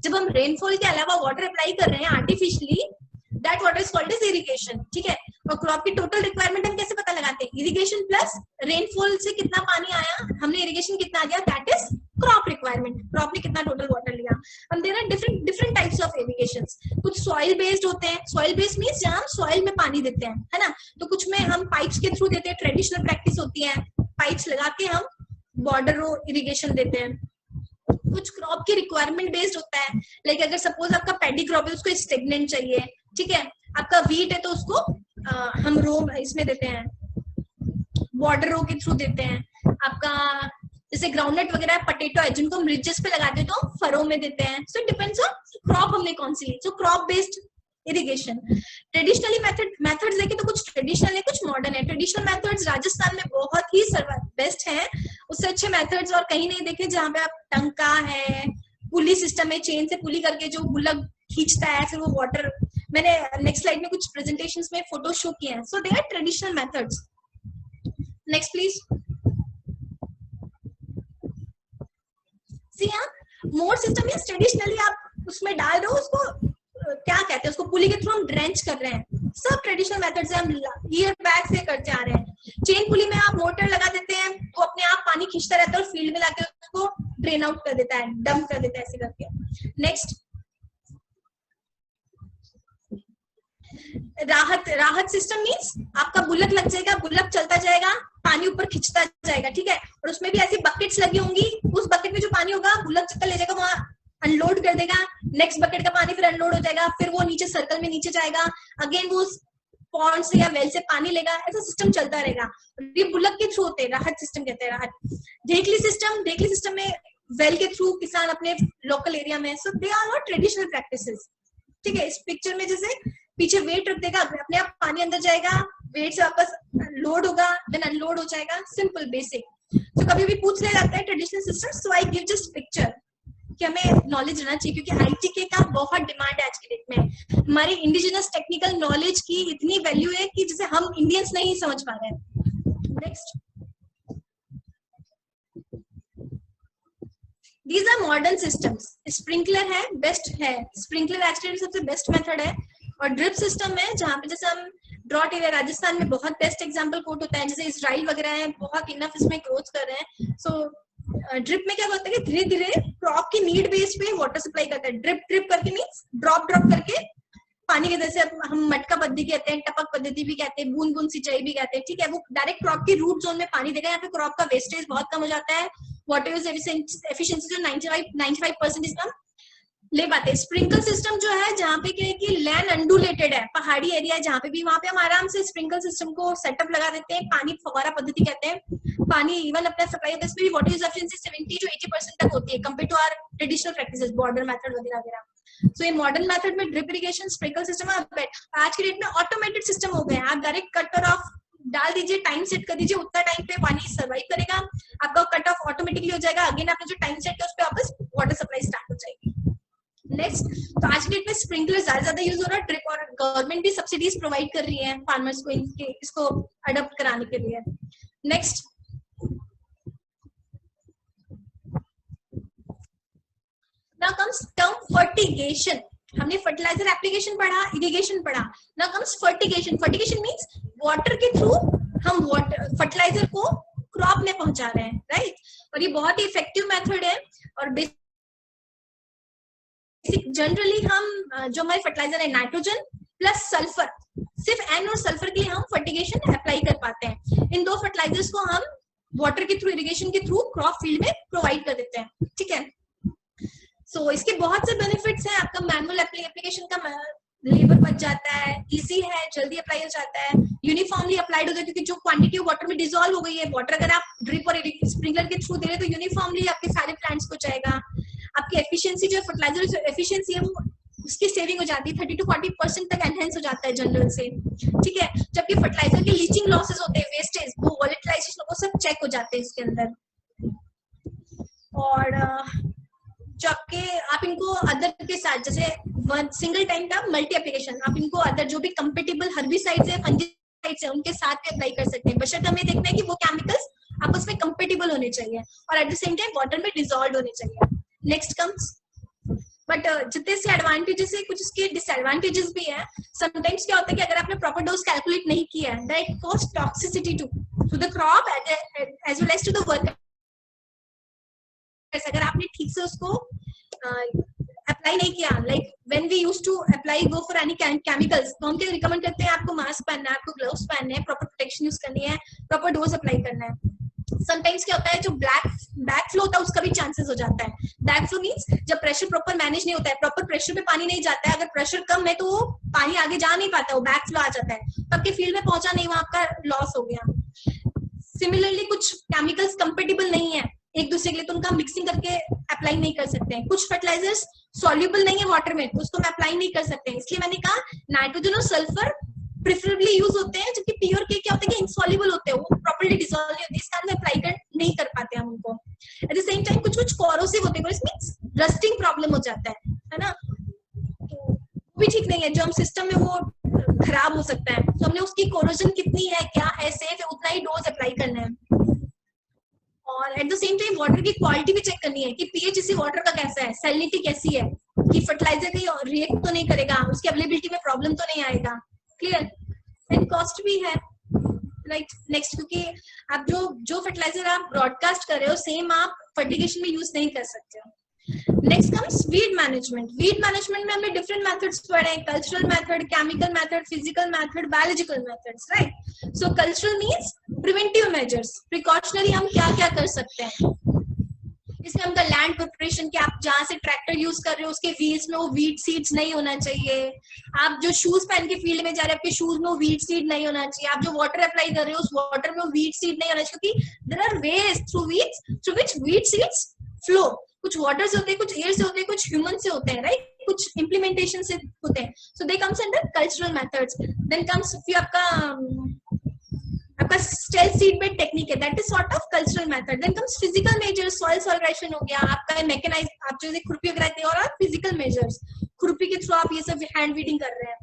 B: जब हम रेनफॉल के अलावा वाटर अप्लाई कर रहे हैं artificially, that water is called as irrigation. ठीक है. और क्रॉप की टोटल रिक्वायरमेंट हम कैसे पता लगाते हैं? इरिगेशन प्लस रेनफॉल से कितना पानी आया, हमने इरिगेशन कितना दिया, that is crop requirement. Crop ने कितना टोटल वाटर लिया. हम there are different types of irrigations. कुछ सॉइल बेस्ड होते हैं. सॉइल बेस्ड मींस जहां हम सॉइल में पानी देते हैं, है ना. तो कुछ में हम पाइप्स के थ्रू देते हैं. ट्रेडिशनल प्रैक्टिस होती है, पाइप्स लगा के हम बॉर्डर रो इरिगेशन देते हैं. कुछ क्रॉप की रिक्वायरमेंट बेस्ड होता है. लाइक अगर सपोज आपका पैडी क्रॉप है, उसको स्टेगनेंट चाहिए. ठीक है. आपका वीट है तो उसको हम रो इसमें देते हैं, बॉर्डर रो के थ्रू देते हैं. आपका जैसे ग्राउंडनट वगैरह है, पटेटो है, जिनको हम रिजेस पे लगाते हैं तो हम फरो में देते हैं. So it depends on crop हमने कौन सी ली. So crop based irrigation. Traditionally methods देखें तो कुछ ट्रेडिशनल है, कुछ मॉडर्न है. ट्रेडिशनल मेथड्स राजस्थान में बहुत ही बेस्ट है. उससे अच्छे मेथड्स और कहीं नहीं देखे, जहाँ पे आप टंका है, पुली सिस्टम है, चेन से पुली करके जो बुलक खींचता है, फिर वो वाटर. मैंने नेक्स्ट स्लाइड में कुछ प्रेजेंटेशंस में फोटो शो किए हैं. So they are traditional methods. Next please. See यहाँ मोर सिस्टम इज ट्रेडिशनली आप उसमें डाल रहे हो, उसको क्या कहते हैं, उसको पुली के थ्रू हम ड्रेंच कर रहे हैं. सब ट्रेडिशनल मेथड से हम ईयर बैक से करते आ रहे हैं. चेन पुली में आप मोटर लगा देते हैं, वो अपने आप पानी खींचता रहता है और फील्ड में लाके उसको ड्रेन आउट कर देता है, डंप कर देता है, ऐसे करके. नेक्स्ट. राहत सिस्टम मींस आपका बुलक लग जाएगा, बुलक चलता जाएगा, पानी ऊपर खिंचता जाएगा. ठीक है. और उसमें भी ऐसी बकेट्स लगी होंगी, उस बकेट में जो पानी होगा बुलक चक्कर ले जाएगा, वहां अनलोड कर देगा. नेक्स्ट बकेट का पानी फिर अनलोड हो जाएगा, फिर वो नीचे सर्कल में नीचे जाएगा, अगेन वो पॉन्ड से या वेल से पानी लेगा. ऐसा सिस्टम चलता रहेगा. ये बुलक के थ्रू होते हैं, राहत सिस्टम कहते हैं. राहत. ढेकली सिस्टम में वेल के थ्रू किसान अपने लोकल एरिया में. So they are not traditional practices. ठीक है. इस पिक्चर में जैसे पीछे वेट रख देगा, अपने आप पानी अंदर जाएगा, वेट से वापस लोड होगा, देन अनलोड हो जाएगा. Simple basic. तो कभी भी पूछ लिया जाता है traditional system, so I give just picture कि हमें नॉलेज रहना चाहिए, क्योंकि आईटीके का बहुत डिमांड है आज की डेट में. हमारी इंडिजिनस टेक्निकल नॉलेज की इतनी वैल्यू है कि जिसे हम इंडियंस नहीं समझ पा रहे हैं. Next. These are modern systems. Sprinkler है, बेस्ट है. स्प्रिंकलर एक्चुअली सबसे बेस्ट मेथड है. और ड्रिप सिस्टम है, जहाँ पे जैसे हम ड्रॉट एरिया राजस्थान में बहुत बेस्ट एग्जांपल कोट होता है, जैसे इसराइल वगैरह है, बहुत इनफ इसमें ग्रोथ कर रहे हैं. सो ड्रिप में क्या होता है कि धीरे धीरे क्रॉप की नीड बेस पे वाटर सप्लाई करता है. ड्रिप करके मीन्स ड्रॉप करके पानी के, जैसे हम मटका पद्धति कहते हैं, टपक पद्धति भी कहते हैं, बूंद बूंद सिंचाई भी कहते हैं. ठीक है. वो डायरेक्ट क्रॉप की रूट जोन में पानी देगा. यहाँ पे क्रॉप का वेस्टेज बहुत कम हो जाता है. वाटर यूज एफिशिएंसी जो 95% कम ले पाते. स्प्रिंकल सिस्टम जो है, जहाँ पे क्या है कि लैंड अंडुलेटेड है, पहाड़ी एरिया है जहाँ पे भी, वहां पे हम आराम से स्प्रिंकल सिस्टम को सेटअप लगा देते हैं. पानी फव्वारा पद्धति कहते हैं. पानी इवन अपना सप्लाई होता है. इसमें भी वाटर यूज एफिशिएंसी 70 to 80% तक होती है compare to our traditional practices, border method वगैरह वगैरह. सो ये मॉडर्न मेथड में ड्रिप इरिगेशन, स्प्रिंकल सिस्टम है. आज की डेट में ऑटोमेटेड सिस्टम हो गए. आप डायरेक्ट कट ऑफ डाल दीजिए, टाइम सेट कर दीजिए, उतना टाइम पे पानी सर्वाइव करेगा, आपका कट ऑफ ऑटोमेटिकली हो जाएगा. अगेन आपने जो टाइम सेट किया उस पर वापस वाटर सप्लाई स्टार्ट हो जाएगी. नेक्स्ट. तो आज की डेट में स्प्रिंकलर ज्यादा यूज हो रहा है. ड्रिप, और गवर्नमेंट भी सब्सिडीज प्रोवाइड कर रही है फार्मर्स को इसको अडॉप्ट कराने के लिए. Next. Now comes term fertigation. हमने फर्टिलाइजर एप्लीकेशन पढ़ा, इरिगेशन पढ़ा. Now comes fertigation. Fertigation means water के थ्रू हम वाटर फर्टिलाइजर को क्रॉप में पहुंचा रहे हैं, राइट. और ये बहुत ही इफेक्टिव मेथड है. और जनरली हम जो हमारे फर्टिलाइजर है, नाइट्रोजन प्लस सल्फर, सिर्फ एन और सल्फर के लिए हम फर्टिगेशन अप्लाई कर पाते हैं. इन दो फर्टिलाइजर्स को हम वाटर के थ्रू, इरिगेशन के थ्रू क्रॉप फील्ड में प्रोवाइड कर देते हैं. ठीक है. सो इसके बहुत से बेनिफिट्स हैं. आपका मैनुअल एप्लीकेशन का लेबर बच जाता है, इजी है, जल्दी अप्लाई हो जाता है, यूनिफॉर्मली अप्लाइड होता है, क्योंकि जो क्वांटिटी वाटर में डिसॉल्व हो गई है, वाटर अगर आप ड्रिप और स्प्रिंकलर के थ्रू दे रहे हैं तो यूनिफॉर्मली आपके सारे प्लांट्स को जाएगा. आपकी एफिशिएंसी जो फर्टिलाइजर एफिशिएंसी है वो उसकी सेविंग हो जाती है, 30 to 40% तक एनहेंस हो जाता है जनरल से. ठीक है. जबकि फर्टिलाइजर के लीचिंग लॉसेस होते हैं, वेस्टेज, वो वोलेटिलाइजेशन, वो सब चेक हो जाते हैं इसके अंदर. और जो आपके आप इनको अदर के साथ जैसे सिंगल टाइम का मल्टी एप्लीकेशन, आप इनको अदर जो भी कंपेटेबल हर्बिसाइड्स है फंजीसाइड्स है उनके साथ भी अप्लाई कर सकते हैं, बशर्ते हमें देखना है कि वो केमिकल्स आपस में कंपेटेबल होने चाहिए और eight the same time water में डिसॉल्व होने चाहिए। नेक्स्ट कम्स, बट जितने से एडवांटेजेस है कुछ उसके डिसएडवांटेजेस भी है। समटाइम्स क्या होता है कि अगर आपने प्रॉपर डोज कैलकुलेट नहीं किया है, that cause toxicity to the crop as well as to the worker. अगर आपने ठीक से उसको अप्लाई नहीं किया, like when we used to apply go for any chemicals, तो हम क्या रिकमेंड करते हैं, आपको मास्क पहनना है, आपको ग्लव्स पहनने हैं, प्रॉपर प्रोटेक्शन यूज करनी है, प्रॉपर डोज अप्लाई करना है। समटाइम्स क्या होता है जो बैक फ्लो होता है उसका भी चांसेस हो जाता है। बैक फ्लो मींस जब प्रेशर प्रॉपर मैनेज नहीं होता है, प्रॉपर प्रेशर पे पानी नहीं जाता है, अगर प्रेशर कम है तो वो पानी आगे जा नहीं पाता, वो बैक फ्लो आ जाता है, तो आपके फील्ड में पहुंचा नहीं, वहां आपका लॉस हो गया। सिमिलरली कुछ केमिकल्स कंपेटेबल नहीं है एक दूसरे के लिए, तो उनका मिक्सिंग करके अप्लाई नहीं कर सकते हैं। कुछ फर्टिलाइजर्स सॉल्युबल नहीं है वाटर में, तो उसको हम अप्लाई नहीं कर सकते हैं, इसलिए मैंने कहा नाइट्रोजन और सल्फर प्रेफरेबली यूज होते हैं, जबकि प्योर के क्या होता है कि इनसॉल्युबल होते हैं, वो प्रॉपर्ली डिसॉल्व नहीं होते, इस कारण में अप्लाई कर नहीं कर पाते हम उनको। एट द सेम टाइम कुछ कोरोसिव होते हैं, मींस रस्टिंग प्रॉब्लम हो जाता है ना, तो भी ठीक नहीं है, जो हम सिस्टम में वो खराब हो सकता है, तो हमने उसकी कोरोजन कितनी है, क्या है, सेफ है, उतना ही डोज अप्लाई करना है। और eight the same time water की क्वालिटी भी चेक करनी है कि पीएच इसी वाटर का कैसा है, सैलिनिटी कैसी है, कि फर्टिलाइजर कहीं रिएक्ट तो नहीं करेगा, उसकी अवेलेबिलिटी में प्रॉब्लम तो नहीं आएगा। क्लियर? एंड कॉस्ट भी है, राइट। नेक्स्ट, क्योंकि आप जो फर्टिलाइजर आप ब्रॉडकास्ट कर रहे हो सेम आप फर्टिगेशन में यूज नहीं कर सकते हो। Next comes weed management. Weed management में हमने डिफरेंट मेथड्स पढ़े हैं, cultural method, chemical method, physical method, biological methods, right. सो cultural means preventive measures, precautionary हम क्या क्या कर सकते हैं, इसमें हमका लैंड प्रिपरेशन, कि आप जहां से ट्रैक्टर यूज कर रहे हो उसके व्हील्स में वो वीड सीड्स नहीं होना चाहिए, आप जो शूज पहन के फील्ड में जा रहे हो आपके शूज में वो वीड सीड नहीं होना चाहिए, आप जो वाटर अप्लाई कर रहे हो उस वाटर में वो वीड सीड नहीं होना चाहिए, क्योंकि there are ways through which weed seeds flow. कुछ वाटर से होते हैं, कुछ एयर से होते हैं, कुछ ह्यूमन से होते हैं, राइट, कुछ इम्प्लीमेंटेशन से होते हैं, so they comes under cultural methods. Then comes फिर आपका स्टेल सीड बेड टेक्निक है, that is sort of cultural method. Then comes physical measures, soil solution हो गया आपका, मैकेनाइज आप जो खुरपी वगैरह देते हैं, और आप फिजिकल मेजर्स खुरपी के थ्रू आप ये सब हैंड वीडिंग कर रहे हैं।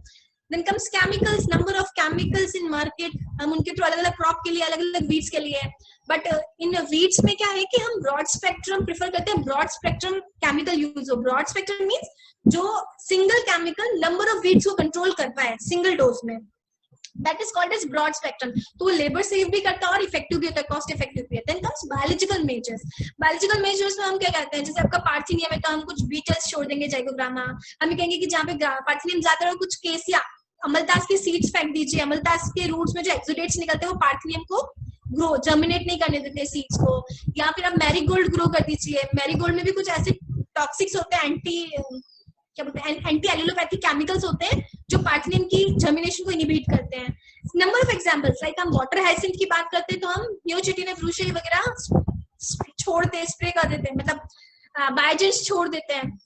B: Then comes chemicals, number of chemicals in market, हम उनके थ्रू अलग अलग क्रॉप के लिए, अलग अलग वीड्स के लिए, बट इन वीड्स में क्या है कि हम ब्रॉड स्पेक्ट्रम प्रेफर करते हैं, ब्रॉड स्पेक्ट्रम केमिकल यूज हो। ब्रॉड स्पेक्ट्रम मींस जो single chemical number of weeds को कंट्रोल कर पाए सिंगल डोज में, that is called as broad spectrum. तो लेबर सेव भी करता है और इफेक्टिव भी होता है, कॉस्ट इफेक्टिव भी है। Then comes biological measures. Biological measures में हम क्या कहते हैं, जैसे आपका पार्थिनियम है तो हम कुछ बीटल्स छोड़ देंगे, जाइगोग्रामा, हम कहेंगे कि जहाँ पे पार्थिनियम ज्यादा हो कुछ केसिया, अमलतास के सीड्स फेंक दीजिए, अमलतास के रूट्स में जो एक्सुडेट्स निकलते हैं वो पार्थिनियम को ग्रो जर्मिनेट नहीं करने देते सीड्स को। या फिर आप मैरीगोल्ड ग्रो कर दीजिए, मैरीगोल्ड में भी कुछ ऐसे टॉक्सिक्स होते हैं, क्या बोलते हैं, एंटी एलिलोपैथिक केमिकल्स होते हैं जो पार्थिनियम की जर्मिनेशन को इनहिबिट करते हैं। नंबर ऑफ एग्जांपल्स, लाइक हम वाटर हाइसिंथ की बात करते हैं तो हम नियोचिटिना फ्रूशिया वगैरह छोड़ते हैं, स्प्रे कर देते हैं, मतलब बायोजेंस छोड़ देते हैं,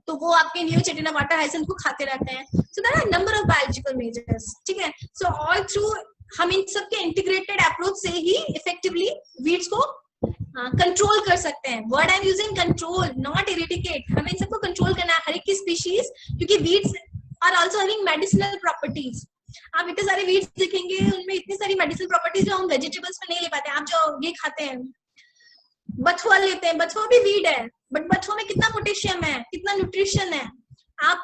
B: तो वो आपके नियोचिटिना वाटर हाइसिंथ को खाते रहते हैं। So there are number of biological measures, ठीक है। सो ऑल थ्रू हम इन सब के इंटीग्रेटेड अप्रोच से ही इफेक्टिवली वीड्स को कंट्रोल कर सकते हैं। Word I am using control, not eradicate. हमें इन सबको कंट्रोल करना है, हर एक की स्पीशीज, क्योंकि weeds are also having medicinal properties. आप इतने सारे वीड्स देखेंगे, उनमें इतनी सारी मेडिसिनल प्रॉपर्टीज जो हम वेजिटेबल्स में नहीं ले पाते। आप जो ये खाते हैं, बथुआ लेते हैं, बथुआ भी वीड है, बट बथुआ में कितना पोटेशियम है, कितना न्यूट्रिशन है। आप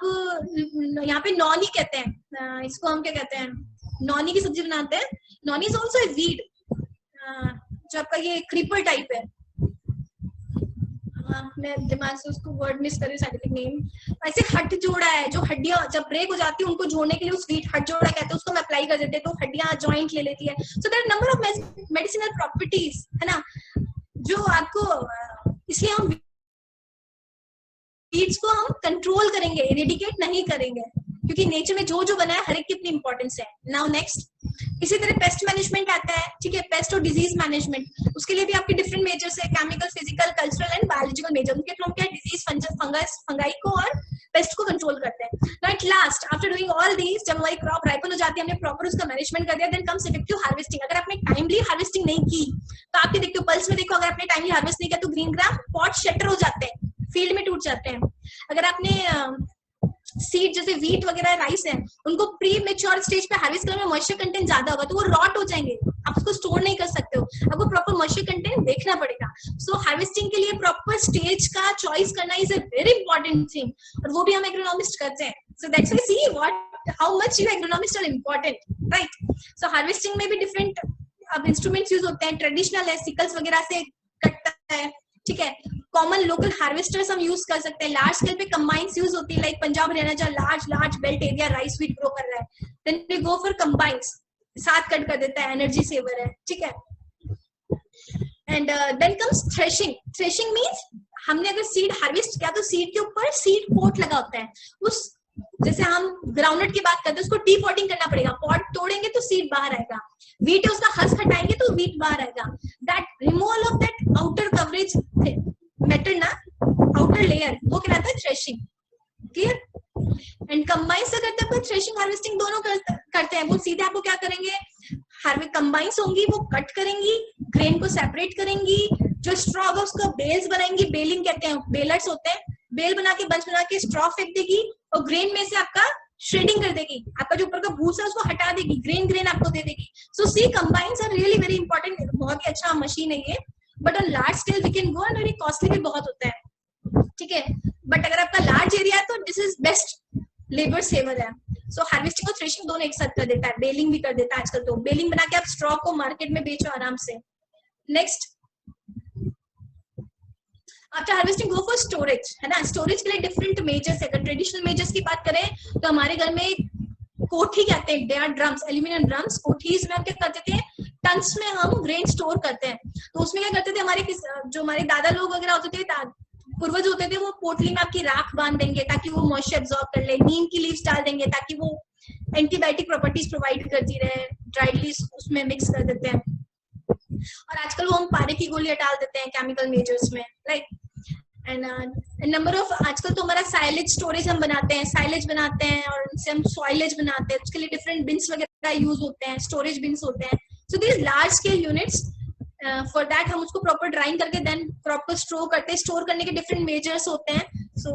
B: यहाँ पे नॉनी कहते हैं, इसको हम क्या कहते हैं, नॉनी की सब्जी बनाते हैं, Noni is also a weed, जो आपका ये क्रीपर टाइप है। मैं दिमाग से उसको वर्ड मिस कर रही हूँ, साइंटिफिक नेम। ऐसे हड्ड जोड़ा है, जो हड्डियां जब ब्रेक हो जाती है उनको जोड़ने के लिए उस वीट हड्ड जोड़ा कहते हैं, उसको हम अप्लाई कर देते हैं तो हड्डियां जॉइंट ले लेती है। So there number of medicinal properties है ना, जो आपको, इसलिए हम वीड्स को हम कंट्रोल करेंगे, इरेडिकेट नहीं करेंगे, क्योंकि नेचर में जो जो बना है हर एक की अपनी इंपॉर्टेंस है। नाउ नेक्स्ट, इसी तरह पेस्ट मैनेजमेंट आता है, ठीक है, पेस्ट और डिजीज मैनेजमेंट, उसके लिए भी आपके डिफरेंट मेजर्स है, chemical, physical, cultural and biological measure. उनके थ्रू हम क्या डिजीज, फंगस, फंगाई को और पेस्ट को कंट्रोल करते हैं। Now at last, after doing all these, जब हमारी क्रॉप राइपन हो जाती है, हमने प्रॉपर उसका मैनेजमेंट कर दिया, देन कम्स इफेक्टिव हार्वेस्टिंग। अगर आपने टाइमली हार्वेस्टिंग नहीं की तो आपके देखते हो पल्स में देखो, अगर आपने टाइमली हार्वेस्ट नहीं किया तो ग्रीन ग्राम पॉट शटर हो जाते हैं, फील्ड में टूट जाते हैं। अगर आपने सीड जैसे व्हीट वगैरह राइस है, उनको प्री मेच्योर स्टेज पे हार्वेस्ट करने में मॉइस्चर कंटेंट ज्यादा होगा तो वो रॉट हो जाएंगे, आप उसको स्टोर नहीं कर सकते हो, आपको प्रॉपर मॉइस्चर कंटेंट देखना पड़ेगा। सो हार्वेस्टिंग के लिए प्रॉपर स्टेज का चॉइस करना is a very important thing, और वो भी हम एग्रोनॉमिस्ट करते हैं। So that's why see what how much you agronomist are important, right. So harvesting में भी डिफरेंट अब इंस्ट्रूमेंट्स यूज होते हैं, ट्रेडिशनल है, सिकल्स वगैरह से कटता है, ठीक है। कॉमन लोकल हार्वेस्टर्स हम यूज कर सकते हैं, लार्ज स्केल पे कंबाइंस यूज होती है, लाइक पंजाब हरियाणा जहाँ large belt area rice wheat grow कर रहा है, then we go for combines, साथ कट कर देता है, एनर्जी सेवर है, ठीक है। And then comes threshing. Threshing means हमने अगर सीड हार्वेस्ट किया तो सीड के ऊपर सीड पोट लगा होता है, उस जैसे हम ग्राउंडनट की बात करते हैं उसको डी पॉटिंग करना पड़ेगा, पॉट तोड़ेंगे तो सीड बाहर आएगा, व्हीट है उसका हस्क हटाएंगे तो व्हीट बाहर आएगा, that removal of that outer coverage matter ना, आउटर लेयर, वो कहलाता है थ्रेशिंग, क्लियर। एंड कंबाइन से करते हैं थ्रेशिंग हार्वेस्टिंग दोनों करते हैं, वो सीधे आपको क्या करेंगे, हार्वेस्ट कंबाइंस होंगी, वो कट करेंगी, ग्रेन को सेपरेट करेंगी, जो स्ट्रॉ होगा उसका बेल्स बनाएंगी, बेलिंग कहते हैं, बेलर्स होते हैं, बेल बना के बंच बना के स्ट्रॉ फेंक देगी और ग्रेन में से आपका श्रेडिंग कर देगी, आपका जो ऊपर का भूसा है उसको हटा देगी, ग्रेन आपको दे देगी। So see combines are really very important, बहुत ही अच्छा मशीन है ये, but on large scale we can go and very costly भी बहुत होता है, ठीक है। बट अगर आपका लार्ज एरिया है तो this is best labour saver है। सो हार्वेस्टिंग और थ्रेशिंग दोनों एक साथ कर देता है, बेलिंग भी कर देता है आजकल, तो बेलिंग बना के आप स्ट्रॉ को मार्केट में बेचो आराम से। Next after harvesting go for storage, है ना। स्टोरेज के लिए डिफरेंट मेजर्स है, अगर ट्रेडिशनल मेजर्स की बात करें तो हमारे घर में कोठी कहते हैं, they are drums, aluminium drums, कोठीज में हम क्या करते थे, टन्स में हम ग्रेन स्टोर करते हैं, तो उसमें क्या करते थे हमारे जो हमारे दादा लोग वगैरह होते थे, पूर्वज होते थे, वो पोटली में आपकी राख बांध देंगे ताकि वो मॉइस्चर एब्जॉर्ब कर ले, नीम की लीव्स डाल देंगे ताकि वो एंटीबायोटिक प्रॉपर्टीज प्रोवाइड करती रहे, ड्राइड लीव्स उसमें मिक्स कर देते हैं, और आजकल वो हम पारे की गोलियां डाल देते हैं केमिकल मेजर्स में, राइट। एंड नंबर ऑफ आजकल तो हमारा साइलेज स्टोरेज हम बनाते हैं, साइलेज बनाते हैं और उनसे हम सॉइलेज बनाते हैं, उसके लिए डिफरेंट बिन्स वगैरह यूज होते हैं, स्टोरेज बिन्स होते हैं। So these large scale units, for that हम उसको प्रॉपर ड्राइंग करके देन प्रॉपर स्टोर करते हैं, स्टोर करने के डिफरेंट मेजर्स होते हैं। सो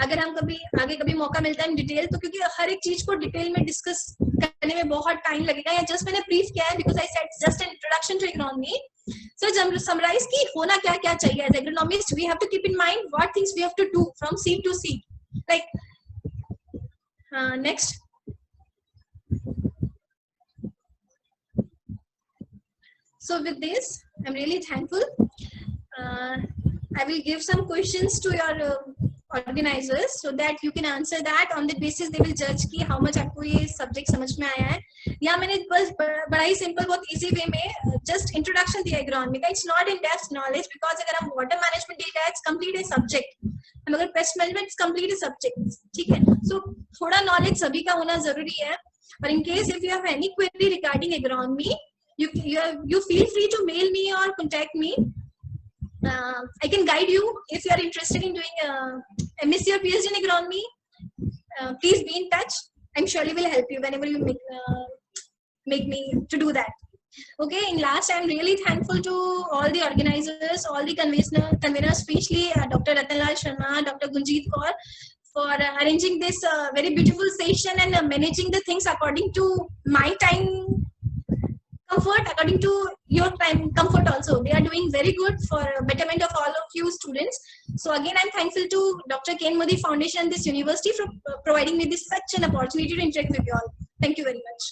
B: अगर हम कभी मौका मिलता है डिटेल, तो क्योंकि हर एक चीज को डिटेल में डिस्कस करने में बहुत टाइम लगेगा, या जस्ट मैंने ब्रीफ किया है because I said just an introduction to economy. So summarize की होना क्या क्या चाहिए as agronomist, we have to keep in mind what things we have to do from seed to seed, like next. So with this I'm really thankful. I will give some questions to your organizers so that you can answer that, on that basis they will judge कि how much आपको ये subject समझ में आया है। या मैंने बस बड़ा ही सिंपल बहुत इजी वे में जस्ट इंट्रोडक्शन दिया एग्रोनॉमी का, it's not in depth knowledge, because अगर हम वाटर मैनेजमेंट डील करें इट्स कंप्लीट ए सब्जेक्ट, हम अगर pest management it's complete a subject, ठीक है। सो थोड़ा नॉलेज सभी का होना जरूरी है, और in case if you have any query regarding agronomy, you feel free to mail me or contact me. I can guide you if you are interested in doing MSc or PhD in agronomy. Please be in touch. I'm surely will help you whenever you make me to do that. Okay. In last, I'm really thankful to all the organizers, all the conveners, especially Dr. Ratanlal Sharma, Dr. Gunjit Kaur, for arranging this very beautiful session and managing the things according to my time comfort, according to your time comfort also. They are doing very good for betterment of all of you students. So again, I'm thankful to Dr. Ken Modi Foundation and this university for providing me this such an opportunity to interact with you all. Thank you very much.